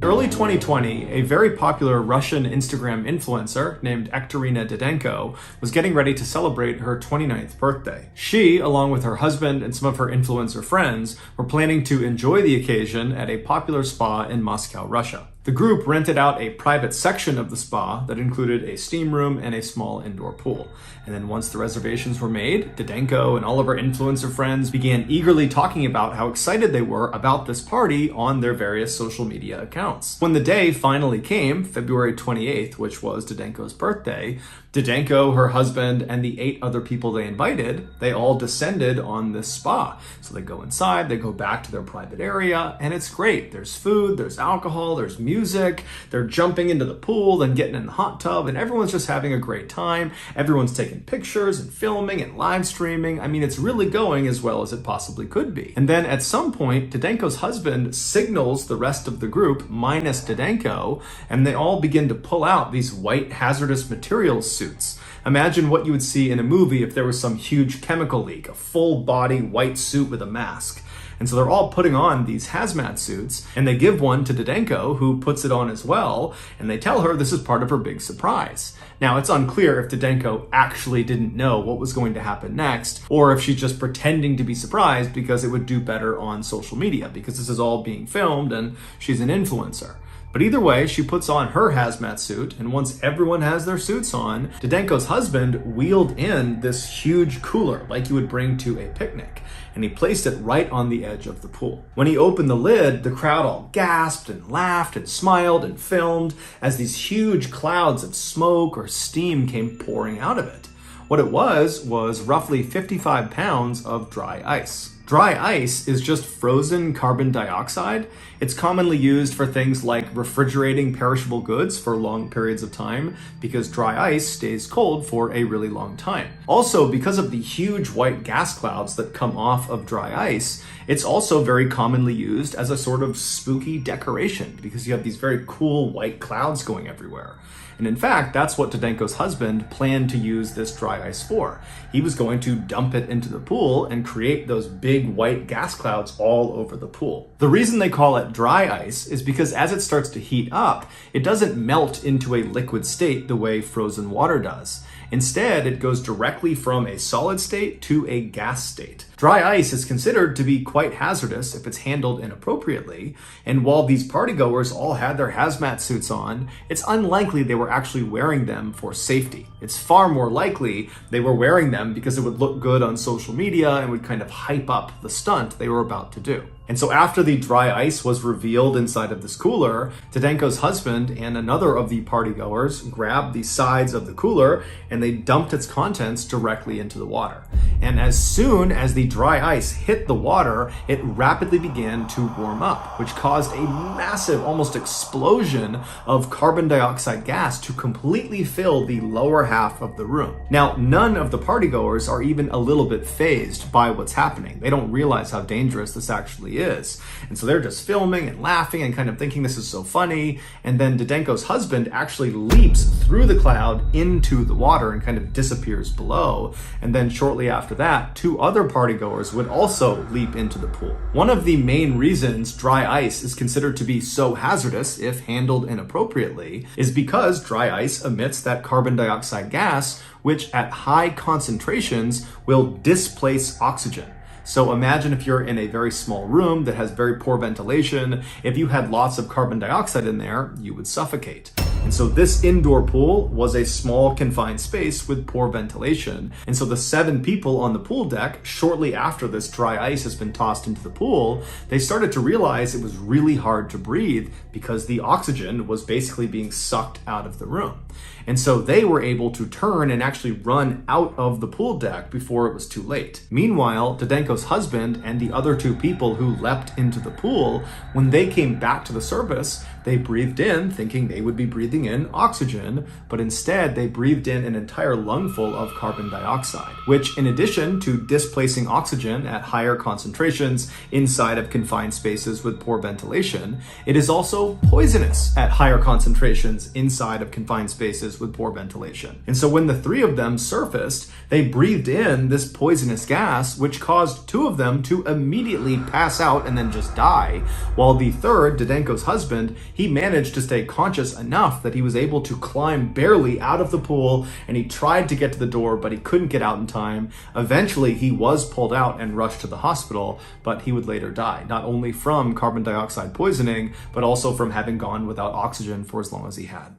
In early 2020, a very popular Russian Instagram influencer named Ekterina Didenko was getting ready to celebrate her 29th birthday. She, along with her husband and some of her influencer friends, were planning to enjoy the occasion at a popular spa in Moscow, Russia. The group rented out a private section of the spa that included a steam room and a small indoor pool. And then once the reservations were made, Didenko and all of her influencer friends began eagerly talking about how excited they were about this party on their various social media accounts. When the day finally came, February 28th, which was Didenko's birthday, Didenko, her husband, and the 8 other people they invited, they all descended on this spa. So they go inside, they go back to their private area, and it's great. There's food, there's alcohol, there's music, music, they're jumping into the pool, then getting in the hot tub, and everyone's just having a great time. Everyone's taking pictures and filming and live streaming. I mean, it's really going as well as it possibly could be. And then at some point, Didenko's husband signals the rest of the group, minus Didenko, and they all begin to pull out these white hazardous materials suits. Imagine what you would see in a movie if there was some huge chemical leak, a full body white suit with a mask. And so they're all putting on these hazmat suits, and they give one to Didenko, who puts it on as well, and they tell her this is part of her big surprise. Now, it's unclear if Didenko actually didn't know what was going to happen next, or if she's just pretending to be surprised because it would do better on social media, because this is all being filmed and she's an influencer. But either way, she puts on her hazmat suit, and once everyone has their suits on, Didenko's husband wheeled in this huge cooler like you would bring to a picnic, and he placed it right on the edge of the pool. When he opened the lid, the crowd all gasped and laughed and smiled and filmed as these huge clouds of smoke or steam came pouring out of it. What it was roughly 55 pounds of dry ice. Dry ice is just frozen carbon dioxide. It's commonly used for things like refrigerating perishable goods for long periods of time because dry ice stays cold for a really long time. Also, because of the huge white gas clouds that come off of dry ice, it's also very commonly used as a sort of spooky decoration because you have these very cool white clouds going everywhere. And in fact, that's what Didenko's husband planned to use this dry ice for. He was going to dump it into the pool and create those big white gas clouds all over the pool. The reason they call it dry ice is because as it starts to heat up, it doesn't melt into a liquid state the way frozen water does. Instead, it goes directly from a solid state to a gas state. Dry ice is considered to be quite hazardous if it's handled inappropriately, and while these partygoers all had their hazmat suits on, it's unlikely they were actually wearing them for safety. It's far more likely they were wearing them because it would look good on social media and would kind of hype up the stunt they were about to do. And so after the dry ice was revealed inside of this cooler, Didenko's husband and another of the partygoers grabbed the sides of the cooler and they dumped its contents directly into the water. And as soon as the dry ice hit the water, it rapidly began to warm up, which caused a massive, almost explosion of carbon dioxide gas to completely fill the lower half of the room. Now, none of the partygoers are even a little bit fazed by what's happening. They don't realize how dangerous this actually is. And so they're just filming and laughing and kind of thinking this is so funny. And then Didenko's husband actually leaps through the cloud into the water and kind of disappears below. And then shortly after that, two other partygoers would also leap into the pool. One of the main reasons dry ice is considered to be so hazardous if handled inappropriately is because dry ice emits that carbon dioxide gas, which at high concentrations will displace oxygen. So imagine if you're in a very small room that has very poor ventilation. If you had lots of carbon dioxide in there, you would suffocate. And so this indoor pool was a small confined space with poor ventilation. And so the 7 people on the pool deck, shortly after this dry ice has been tossed into the pool, they started to realize it was really hard to breathe because the oxygen was basically being sucked out of the room. And so they were able to turn and actually run out of the pool deck before it was too late. Meanwhile, Didenko's husband and the other 2 people who leapt into the pool, when they came back to the surface, they breathed in thinking they would be breathing in oxygen, but instead they breathed in an entire lungful of carbon dioxide, which in addition to displacing oxygen at higher concentrations inside of confined spaces with poor ventilation, it is also poisonous at higher concentrations inside of confined spaces with poor ventilation. And so when the 3 of them surfaced, they breathed in this poisonous gas, which caused 2 of them to immediately pass out and then just die, while the third, Didenko's husband, he managed to stay conscious enough that he was able to climb barely out of the pool, and he tried to get to the door, but he couldn't get out in time. Eventually, he was pulled out and rushed to the hospital, but he would later die, not only from carbon dioxide poisoning, but also from having gone without oxygen for as long as he had.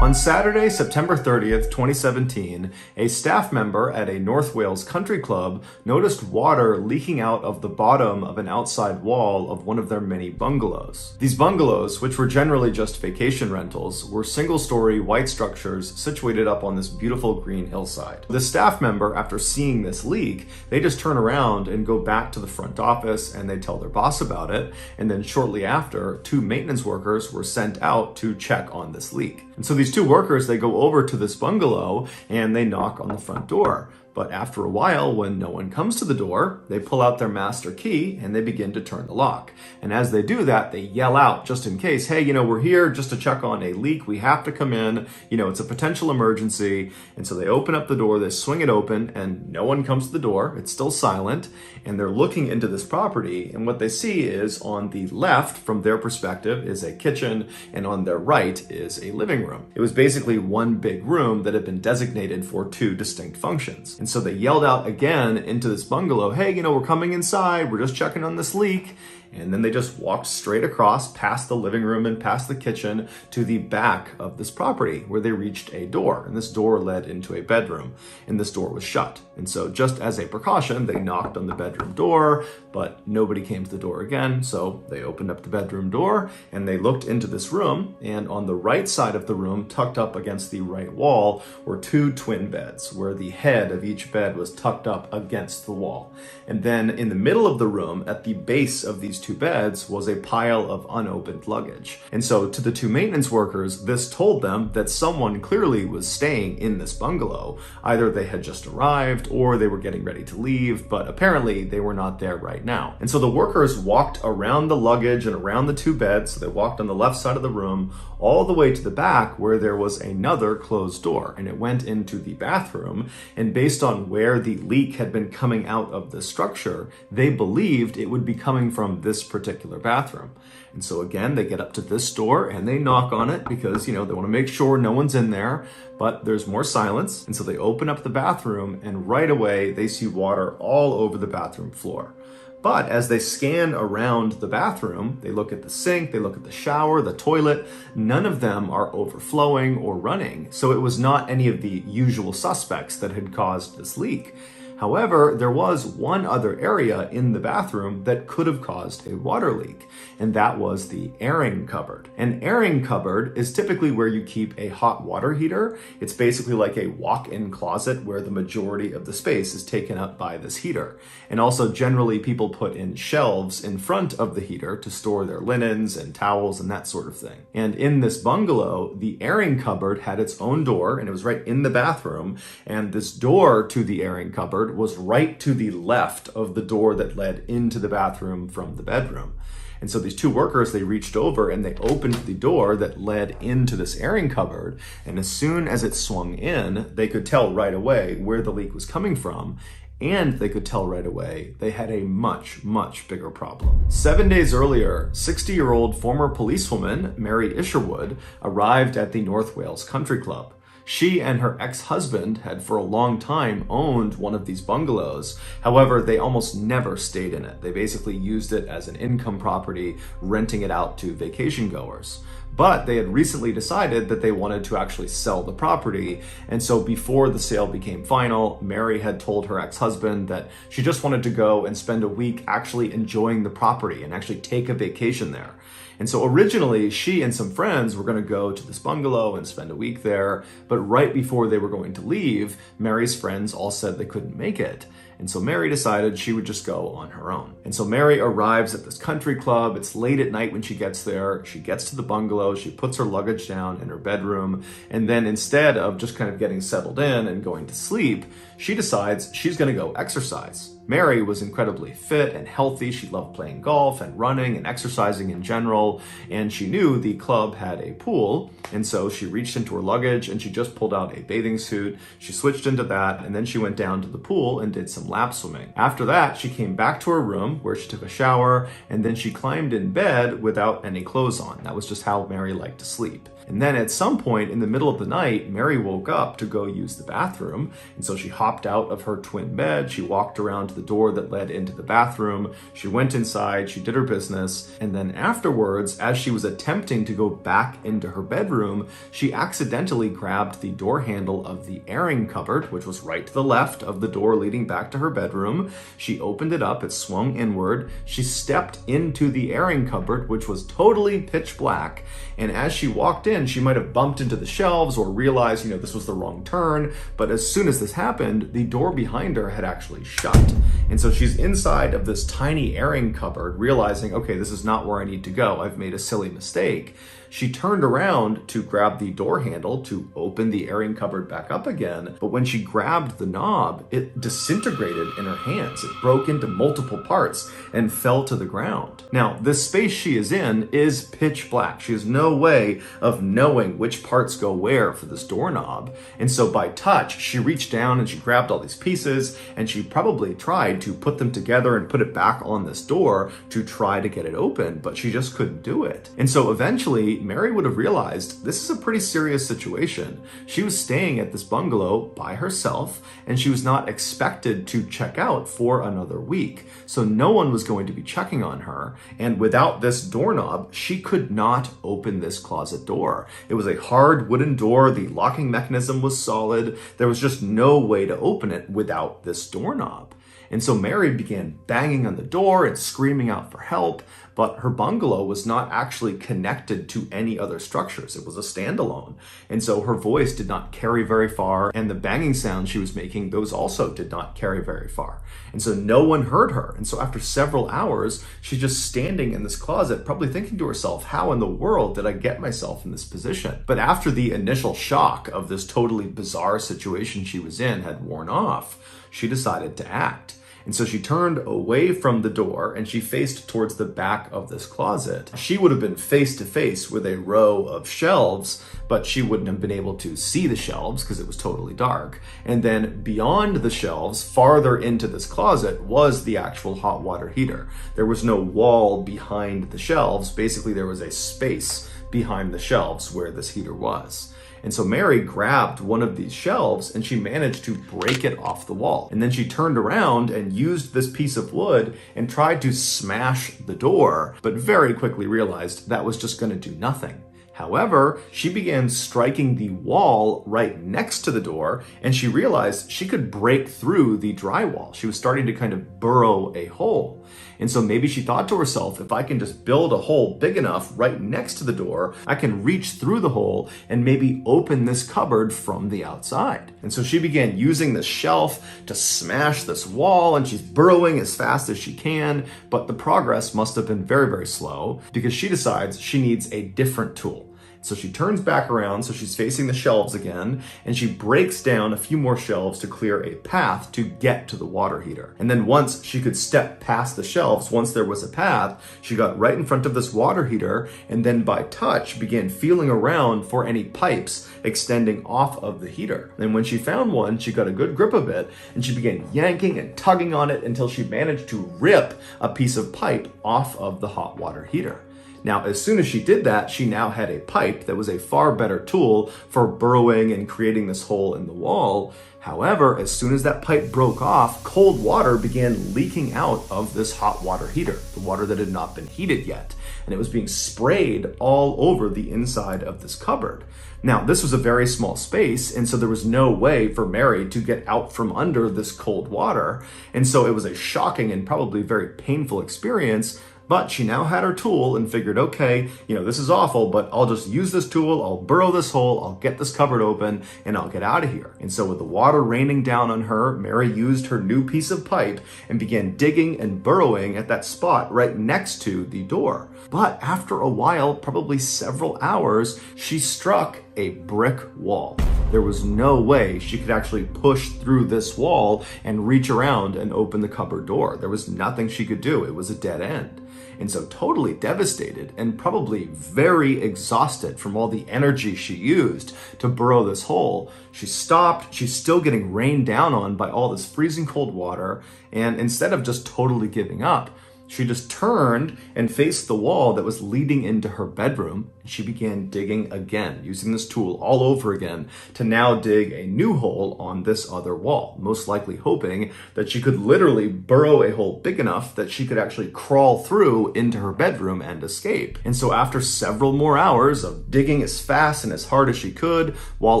On Saturday, September 30th, 2017, a staff member at a North Wales country club noticed water leaking out of the bottom of an outside wall of one of their many bungalows. These bungalows, which were generally just vacation rentals, were single-story white structures situated up on this beautiful green hillside. The staff member, after seeing this leak, they just turn around and go back to the front office and they tell their boss about it, and then shortly after, 2 maintenance workers were sent out to check on this leak. And so these 2 workers, they go over to this bungalow and they knock on the front door. But after a while, when no one comes to the door, they pull out their master key and they begin to turn the lock. And as they do that, they yell out just in case, hey, we're here just to check on a leak. We have to come in. It's a potential emergency. And so they open up the door, they swing it open, and no one comes to the door. It's still silent. And they're looking into this property. And what they see is on the left, from their perspective, is a kitchen. And on their right is a living room. It was basically one big room that had been designated for 2 distinct functions. And so they yelled out again into this bungalow, hey, we're coming inside, we're just checking on this leak. And then they just walked straight across past the living room and past the kitchen to the back of this property where they reached a door. And this door led into a bedroom, and this door was shut. And so just as a precaution, they knocked on the bedroom door, but nobody came to the door again. So they opened up the bedroom door and they looked into this room. And on the right side of the room, tucked up against the right wall, were 2 twin beds where the head of each bed was tucked up against the wall. And then in the middle of the room, at the base of these 2 beds, was a pile of unopened luggage. And so to the 2 maintenance workers, this told them that someone clearly was staying in this bungalow. Either they had just arrived or they were getting ready to leave, but apparently they were not there right now. And so the workers walked around the luggage and around the 2 beds. So they walked on the left side of the room all the way to the back where there was another closed door, and it went into the bathroom. And based on where the leak had been coming out of the structure, they believed it would be coming from this particular bathroom. And so again, they get up to this door and they knock on it because, they want to make sure no one's in there, but there's more silence. And so they open up the bathroom and right away they see water all over the bathroom floor. But as they scan around the bathroom, they look at the sink, they look at the shower, the toilet, none of them are overflowing or running. So it was not any of the usual suspects that had caused this leak. However, there was one other area in the bathroom that could have caused a water leak, and that was the airing cupboard. An airing cupboard is typically where you keep a hot water heater. It's basically like a walk-in closet where the majority of the space is taken up by this heater. And also generally people put in shelves in front of the heater to store their linens and towels and that sort of thing. And in this bungalow, the airing cupboard had its own door, and it was right in the bathroom, and this door to the airing cupboard was right to the left of the door that led into the bathroom from the bedroom. And so these 2 workers, they reached over and they opened the door that led into this airing cupboard. And as soon as it swung in, they could tell right away where the leak was coming from. And they could tell right away they had a much, much bigger problem. 7 days earlier, 60-year-old former policewoman Mary Isherwood arrived at the North Wales Country Club. She and her ex-husband had for a long time owned one of these bungalows. However, they almost never stayed in it. They basically used it as an income property, renting it out to vacation goers. But they had recently decided that they wanted to actually sell the property. And so before the sale became final, Mary had told her ex-husband that she just wanted to go and spend a week actually enjoying the property and actually take a vacation there. And so originally, she and some friends were going to go to this bungalow and spend a week there. But right before they were going to leave, Mary's friends all said they couldn't make it. And so Mary decided she would just go on her own. And so Mary arrives at this country club. It's late at night when she gets there. She gets to the bungalow. She puts her luggage down in her bedroom. And then instead of just kind of getting settled in and going to sleep, she decides she's going to go exercise. Mary was incredibly fit and healthy. She loved playing golf and running and exercising in general. And she knew the club had a pool. And so she reached into her luggage and she just pulled out a bathing suit. She switched into that and then she went down to the pool and did some lap swimming. After that, she came back to her room where she took a shower and then she climbed in bed without any clothes on. That was just how Mary liked to sleep. And then at some point in the middle of the night, Mary woke up to go use the bathroom. And so she hopped out of her twin bed. She walked around to the door that led into the bathroom. She went inside, she did her business. And then afterwards, as she was attempting to go back into her bedroom, she accidentally grabbed the door handle of the airing cupboard, which was right to the left of the door leading back to her bedroom. She opened it up, it swung inward. She stepped into the airing cupboard, which was totally pitch black. And as she walked in, she might have bumped into the shelves or realized, this was the wrong turn. But as soon as this happened, the door behind her had actually shut. And so she's inside of this tiny airing cupboard, realizing, okay, this is not where I need to go. I've made a silly mistake. She turned around to grab the door handle to open the airing cupboard back up again, but when she grabbed the knob, it disintegrated in her hands. It broke into multiple parts and fell to the ground. Now, this space she is in is pitch black. She has no way of knowing which parts go where for this doorknob. And so by touch, she reached down and she grabbed all these pieces, and she probably tried to put them together and put it back on this door to try to get it open, but she just couldn't do it. And so eventually, Mary would have realized this is a pretty serious situation. She was staying at this bungalow by herself, and she was not expected to check out for another week. So no one was going to be checking on her. And without this doorknob, she could not open this closet door. It was a hard wooden door. The locking mechanism was solid. There was just no way to open it without this doorknob. And so Mary began banging on the door and screaming out for help, but her bungalow was not actually connected to any other structures. It was a standalone. And so her voice did not carry very far, and the banging sounds she was making, those also did not carry very far. And so no one heard her. And so after several hours, she's just standing in this closet, probably thinking to herself, how in the world did I get myself in this position? But after the initial shock of this totally bizarre situation she was in had worn off, she decided to act. And so she turned away from the door and she faced towards the back of this closet. She would have been face to face with a row of shelves, but she wouldn't have been able to see the shelves because it was totally dark. And then beyond the shelves, farther into this closet, was the actual hot water heater. There was no wall behind the shelves. Basically, there was a space behind the shelves where this heater was. And so Mary grabbed one of these shelves and she managed to break it off the wall. And then she turned around and used this piece of wood and tried to smash the door, but very quickly realized that was just going to do nothing. However, she began striking the wall right next to the door, and she realized she could break through the drywall. She was starting to kind of burrow a hole. And so maybe she thought to herself, if I can just build a hole big enough right next to the door, I can reach through the hole and maybe open this cupboard from the outside. And so she began using this shelf to smash this wall, and she's burrowing as fast as she can, but the progress must have been very, very slow because she decides she needs a different tool. So she turns back around, so she's facing the shelves again, and she breaks down a few more shelves to clear a path to get to the water heater. And then once she could step past the shelves, once there was a path, she got right in front of this water heater, and then by touch began feeling around for any pipes extending off of the heater. And when she found one, she got a good grip of it, and she began yanking and tugging on it until she managed to rip a piece of pipe off of the hot water heater. Now, as soon as she did that, she now had a pipe that was a far better tool for burrowing and creating this hole in the wall. However, as soon as that pipe broke off, cold water began leaking out of this hot water heater, the water that had not been heated yet. And it was being sprayed all over the inside of this cupboard. Now, this was a very small space, and so there was no way for Mary to get out from under this cold water. And so it was a shocking and probably very painful experience. But she now had her tool and figured, okay, this is awful, but I'll just use this tool, I'll burrow this hole, I'll get this cupboard open, and I'll get out of here. And so with the water raining down on her, Mary used her new piece of pipe and began digging and burrowing at that spot right next to the door. But after a while, probably several hours, she struck a brick wall. There was no way she could actually push through this wall and reach around and open the cupboard door. There was nothing she could do. It was a dead end. And so totally devastated and probably very exhausted from all the energy she used to burrow this hole, she stopped. She's still getting rained down on by all this freezing cold water. And instead of just totally giving up, She just turned and faced the wall that was leading into her bedroom. She began digging again, using this tool all over again to now dig a new hole on this other wall, most likely hoping that she could literally burrow a hole big enough that she could actually crawl through into her bedroom and escape. And so after several more hours of digging as fast and as hard as she could, while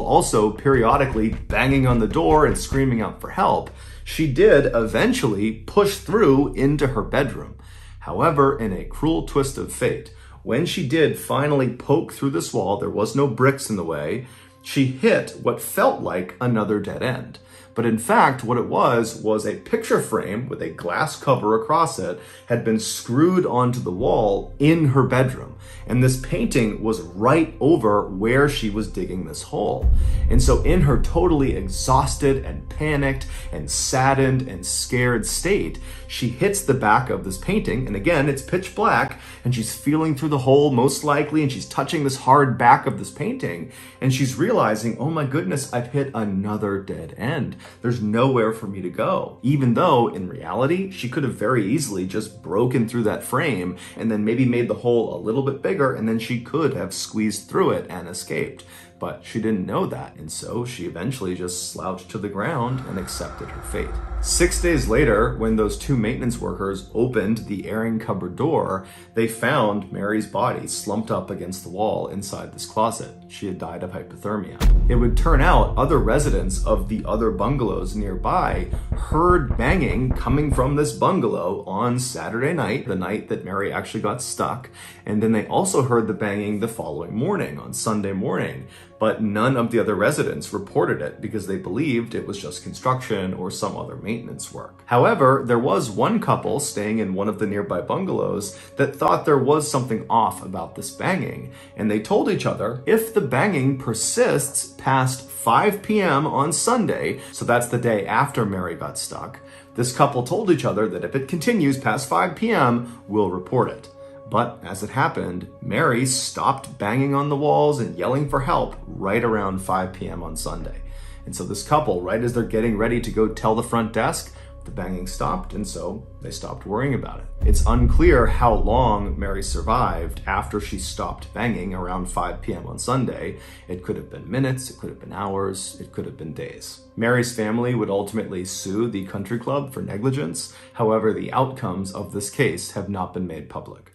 also periodically banging on the door and screaming out for help, she did eventually push through into her bedroom. However, in a cruel twist of fate, when she did finally poke through this wall, there was no bricks in the way, she hit what felt like another dead end. But in fact, what it was a picture frame with a glass cover across it had been screwed onto the wall in her bedroom. And this painting was right over where she was digging this hole. And so in her totally exhausted and panicked and saddened and scared state, she hits the back of this painting. And again, it's pitch black and she's feeling through the hole most likely, and she's touching this hard back of this painting. And she's realizing, oh my goodness, I've hit another dead end. There's nowhere for me to go. Even though in reality, she could have very easily just broken through that frame and then maybe made the hole a little bit bigger, and then she could have squeezed through it and escaped. But she didn't know that, and so she eventually just slouched to the ground and accepted her fate. 6 days later, when those two maintenance workers opened the airing cupboard door, they found Mary's body slumped up against the wall inside this closet. She had died of hypothermia. It would turn out other residents of the other bungalows nearby heard banging coming from this bungalow on Saturday night, the night that Mary actually got stuck, and then they also heard the banging the following morning, on Sunday morning. But none of the other residents reported it because they believed it was just construction or some other maintenance work. However, there was one couple staying in one of the nearby bungalows that thought there was something off about this banging, and they told each other, if the banging persists past 5 p.m. on Sunday, so that's the day after Mary got stuck, this couple told each other that if it continues past 5 p.m., we'll report it. But as it happened, Mary stopped banging on the walls and yelling for help right around 5 p.m. on Sunday. And so this couple, right as they're getting ready to go tell the front desk, the banging stopped, and so they stopped worrying about it. It's unclear how long Mary survived after she stopped banging around 5 p.m. on Sunday. It could have been minutes, it could have been hours, it could have been days. Mary's family would ultimately sue the country club for negligence. However, the outcomes of this case have not been made public.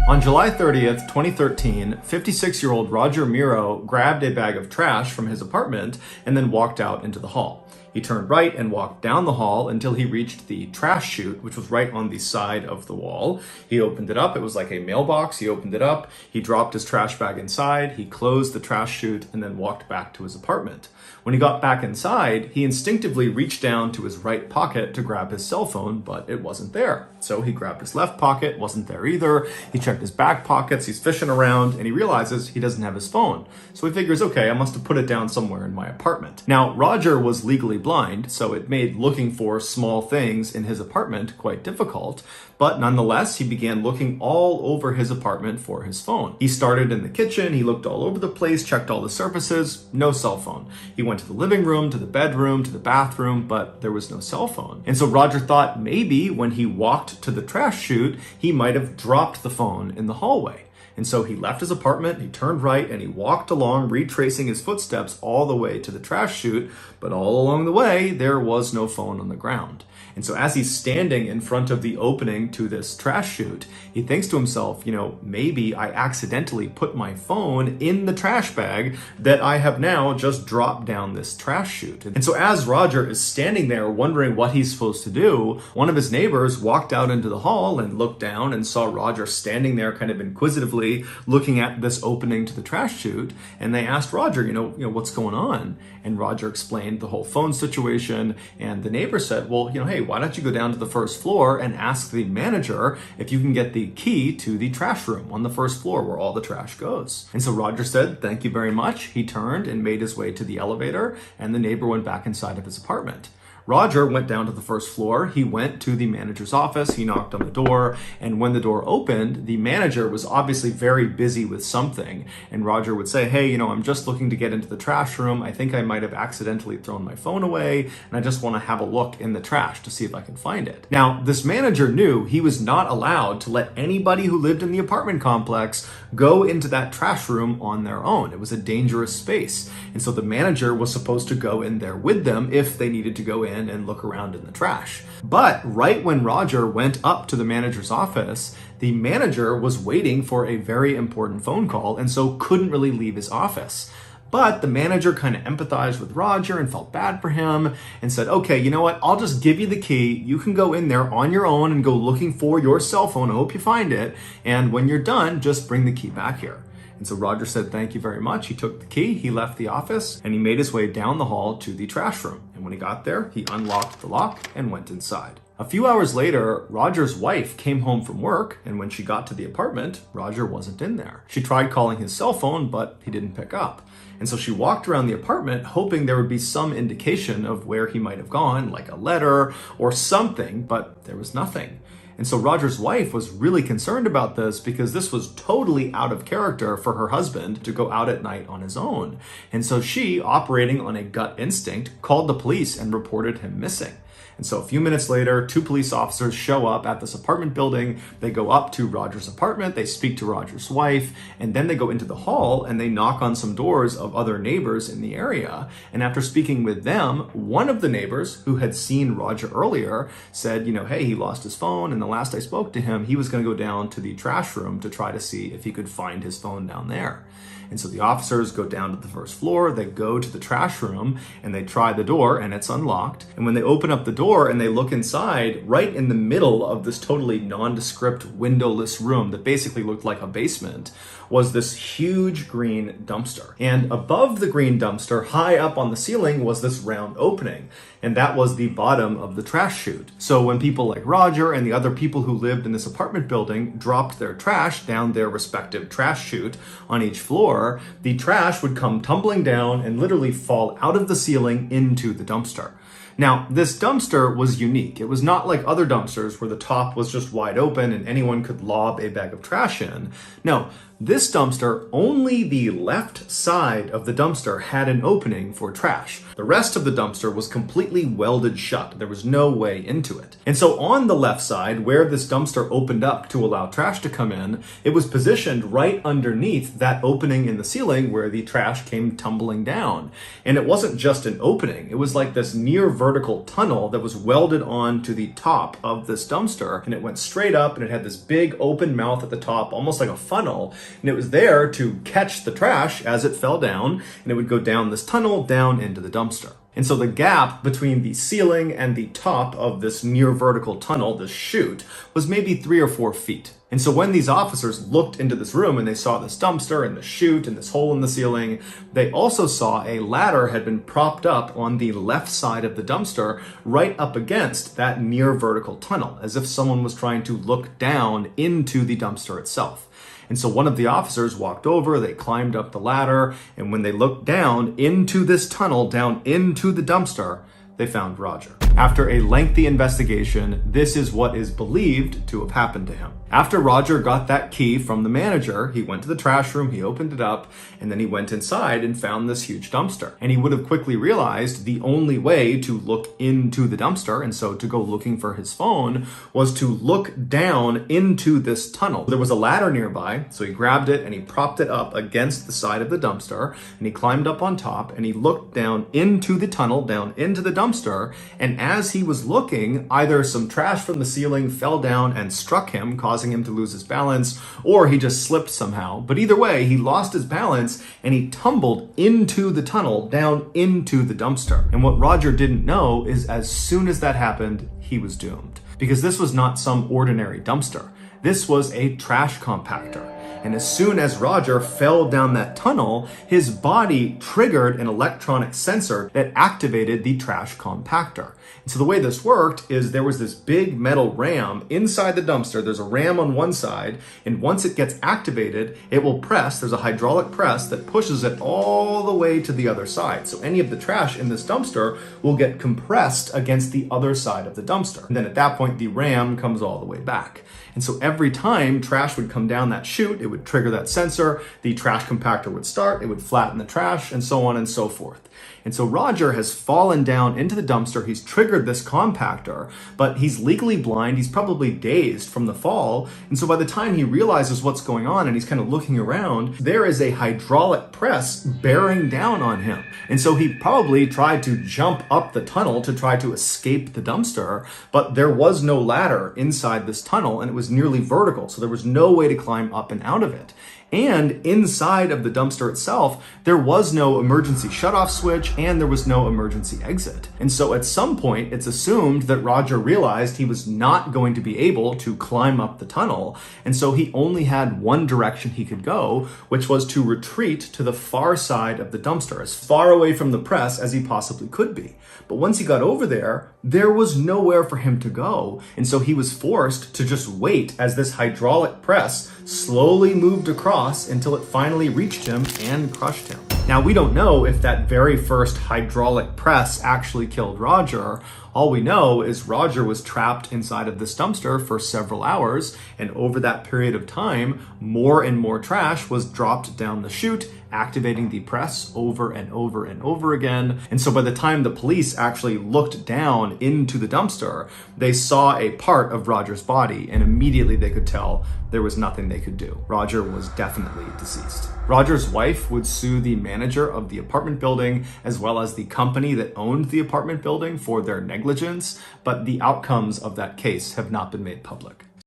On July 30th, 2013, 56-year-old Roger Miro grabbed a bag of trash from his apartment and then walked out into the hall. He turned right and walked down the hall until he reached the trash chute, which was right on the side of the wall. He opened it up. It was like a mailbox. He opened it up. He dropped his trash bag inside. He closed the trash chute and then walked back to his apartment. When he got back inside, he instinctively reached down to his right pocket to grab his cell phone, but it wasn't there. So he grabbed his left pocket, wasn't there either. He checked his back pockets, he's fishing around, and he realizes he doesn't have his phone. So he figures, okay, I must have put it down somewhere in my apartment. Now, Roger was legally blind, so it made looking for small things in his apartment quite difficult. But nonetheless, he began looking all over his apartment for his phone. He started in the kitchen, he looked all over the place, checked all the surfaces, no cell phone. He went to the living room, to the bedroom, to the bathroom, but there was no cell phone. And so Roger thought maybe when he walked to the trash chute, he might have dropped the phone in the hallway. And so he left his apartment, he turned right, and he walked along, retracing his footsteps all the way to the trash chute. But all along the way, there was no phone on the ground. And so as he's standing in front of the opening to this trash chute, he thinks to himself, maybe I accidentally put my phone in the trash bag that I have now just dropped down this trash chute. And so as Roger is standing there wondering what he's supposed to do, one of his neighbors walked out into the hall and looked down and saw Roger standing there kind of inquisitively looking at this opening to the trash chute. And they asked Roger, what's going on? And Roger explained the whole phone situation. And the neighbor said, well, hey, why don't you go down to the first floor and ask the manager if you can get the key to the trash room on the first floor where all the trash goes. And so Roger said, thank you very much. He turned and made his way to the elevator, and the neighbor went back inside of his apartment. Roger went down to the first floor. He went to the manager's office. He knocked on the door. And when the door opened, the manager was obviously very busy with something. And Roger would say, hey, I'm just looking to get into the trash room. I think I might have accidentally thrown my phone away. And I just want to have a look in the trash to see if I can find it. Now, this manager knew he was not allowed to let anybody who lived in the apartment complex go into that trash room on their own. It was a dangerous space. And so the manager was supposed to go in there with them if they needed to go in and look around in the trash. But right when Roger went up to the manager's office, the manager was waiting for a very important phone call and so couldn't really leave his office. But the manager kind of empathized with Roger and felt bad for him and said, okay, you know what? I'll just give you the key. You can go in there on your own and go looking for your cell phone. I hope you find it. And when you're done, just bring the key back here. And so Roger said, thank you very much. He took the key, he left the office, and he made his way down the hall to the trash room. And when he got there, he unlocked the lock and went inside. A few hours later, Roger's wife came home from work, and when she got to the apartment, Roger wasn't in there. She tried calling his cell phone, but he didn't pick up. And so she walked around the apartment hoping there would be some indication of where he might have gone, like a letter or something, but there was nothing. And so Roger's wife was really concerned about this because this was totally out of character for her husband to go out at night on his own. And so she, operating on a gut instinct, called the police and reported him missing. And so a few minutes later, 2 police officers show up at this apartment building. They go up to Roger's apartment, they speak to Roger's wife, and then they go into the hall and they knock on some doors of other neighbors in the area. And after speaking with them, one of the neighbors who had seen Roger earlier said, hey, he lost his phone, and the last I spoke to him, he was going to go down to the trash room to try to see if he could find his phone down there. And so the officers go down to the first floor, they go to the trash room, and they try the door, and it's unlocked. And when they open up the door and they look inside, right in the middle of this totally nondescript windowless room that basically looked like a basement, was this huge green dumpster. And above the green dumpster, high up on the ceiling, was this round opening. And that was the bottom of the trash chute. So when people like Roger and the other people who lived in this apartment building dropped their trash down their respective trash chute on each floor, the trash would come tumbling down and literally fall out of the ceiling into the dumpster. Now, this dumpster was unique. It was not like other dumpsters where the top was just wide open and anyone could lob a bag of trash in. No, this dumpster, only the left side of the dumpster had an opening for trash. The rest of the dumpster was completely welded shut. There was no way into it. And so on the left side, where this dumpster opened up to allow trash to come in, it was positioned right underneath that opening in the ceiling where the trash came tumbling down. And it wasn't just an opening. It was like this near vertical tunnel that was welded on to the top of this dumpster. And it went straight up and it had this big open mouth at the top, almost like a funnel. And it was there to catch the trash as it fell down, and it would go down this tunnel down into the dumpster. And so the gap between the ceiling and the top of this near vertical tunnel, this chute, was maybe 3 or 4 feet. And so when these officers looked into this room and they saw this dumpster and the chute and this hole in the ceiling, they also saw a ladder had been propped up on the left side of the dumpster right up against that near vertical tunnel, as if someone was trying to look down into the dumpster itself. And so one of the officers walked over, they climbed up the ladder, and when they looked down into this tunnel, down into the dumpster, they found Roger. After a lengthy investigation, this is what is believed to have happened to him. After Roger got that key from the manager, he went to the trash room, he opened it up, and then he went inside and found this huge dumpster. And he would have quickly realized the only way to look into the dumpster, and so to go looking for his phone, was to look down into this tunnel. There was a ladder nearby, so he grabbed it and he propped it up against the side of the dumpster, and he climbed up on top and he looked down into the tunnel, down into the dumpster, and as he was looking, either some trash from the ceiling fell down and struck him, causing him to lose his balance, or he just slipped somehow. But either way, he lost his balance and he tumbled into the tunnel, down into the dumpster. And what Roger didn't know is as soon as that happened, he was doomed. Because this was not some ordinary dumpster. This was a trash compactor. And as soon as Roger fell down that tunnel, his body triggered an electronic sensor that activated the trash compactor. And so the way this worked is there was this big metal ram inside the dumpster. There's a ram on one side, and once it gets activated, it will press. There's a hydraulic press that pushes it all the way to the other side. So any of the trash in this dumpster will get compressed against the other side of the dumpster. And then at that point, the ram comes all the way back. And so every time trash would come down that chute, it would trigger that sensor, the trash compactor would start, it would flatten the trash, and so on and so forth. And so Roger has fallen down into the dumpster, he's triggered this compactor, but he's legally blind, he's probably dazed from the fall, and so by the time he realizes what's going on and he's kind of looking around, there is a hydraulic press bearing down on him. And so he probably tried to jump up the tunnel to try to escape the dumpster, but there was no ladder inside this tunnel and it was nearly vertical, so there was no way to climb up and out of it. And inside of the dumpster itself, there was no emergency shutoff switch and there was no emergency exit. And so at some point, it's assumed that Roger realized he was not going to be able to climb up the tunnel. And so he only had one direction he could go, which was to retreat to the far side of the dumpster, as far away from the press as he possibly could be. But once he got over there, there was nowhere for him to go. And so he was forced to just wait as this hydraulic press slowly moved across until it finally reached him and crushed him. Now, we don't know if that very first hydraulic press actually killed Roger. All we know is Roger was trapped inside of this dumpster for several hours, and over that period of time, more and more trash was dropped down the chute, activating the press over and over and over again. And so by the time the police actually looked down into the dumpster, they saw a part of Roger's body, and immediately they could tell there was nothing they could do. Roger was definitely deceased. Roger's wife would sue the manager of the apartment building as well as the company that owned the apartment building for their negligence, but the outcomes of that case have not been made public.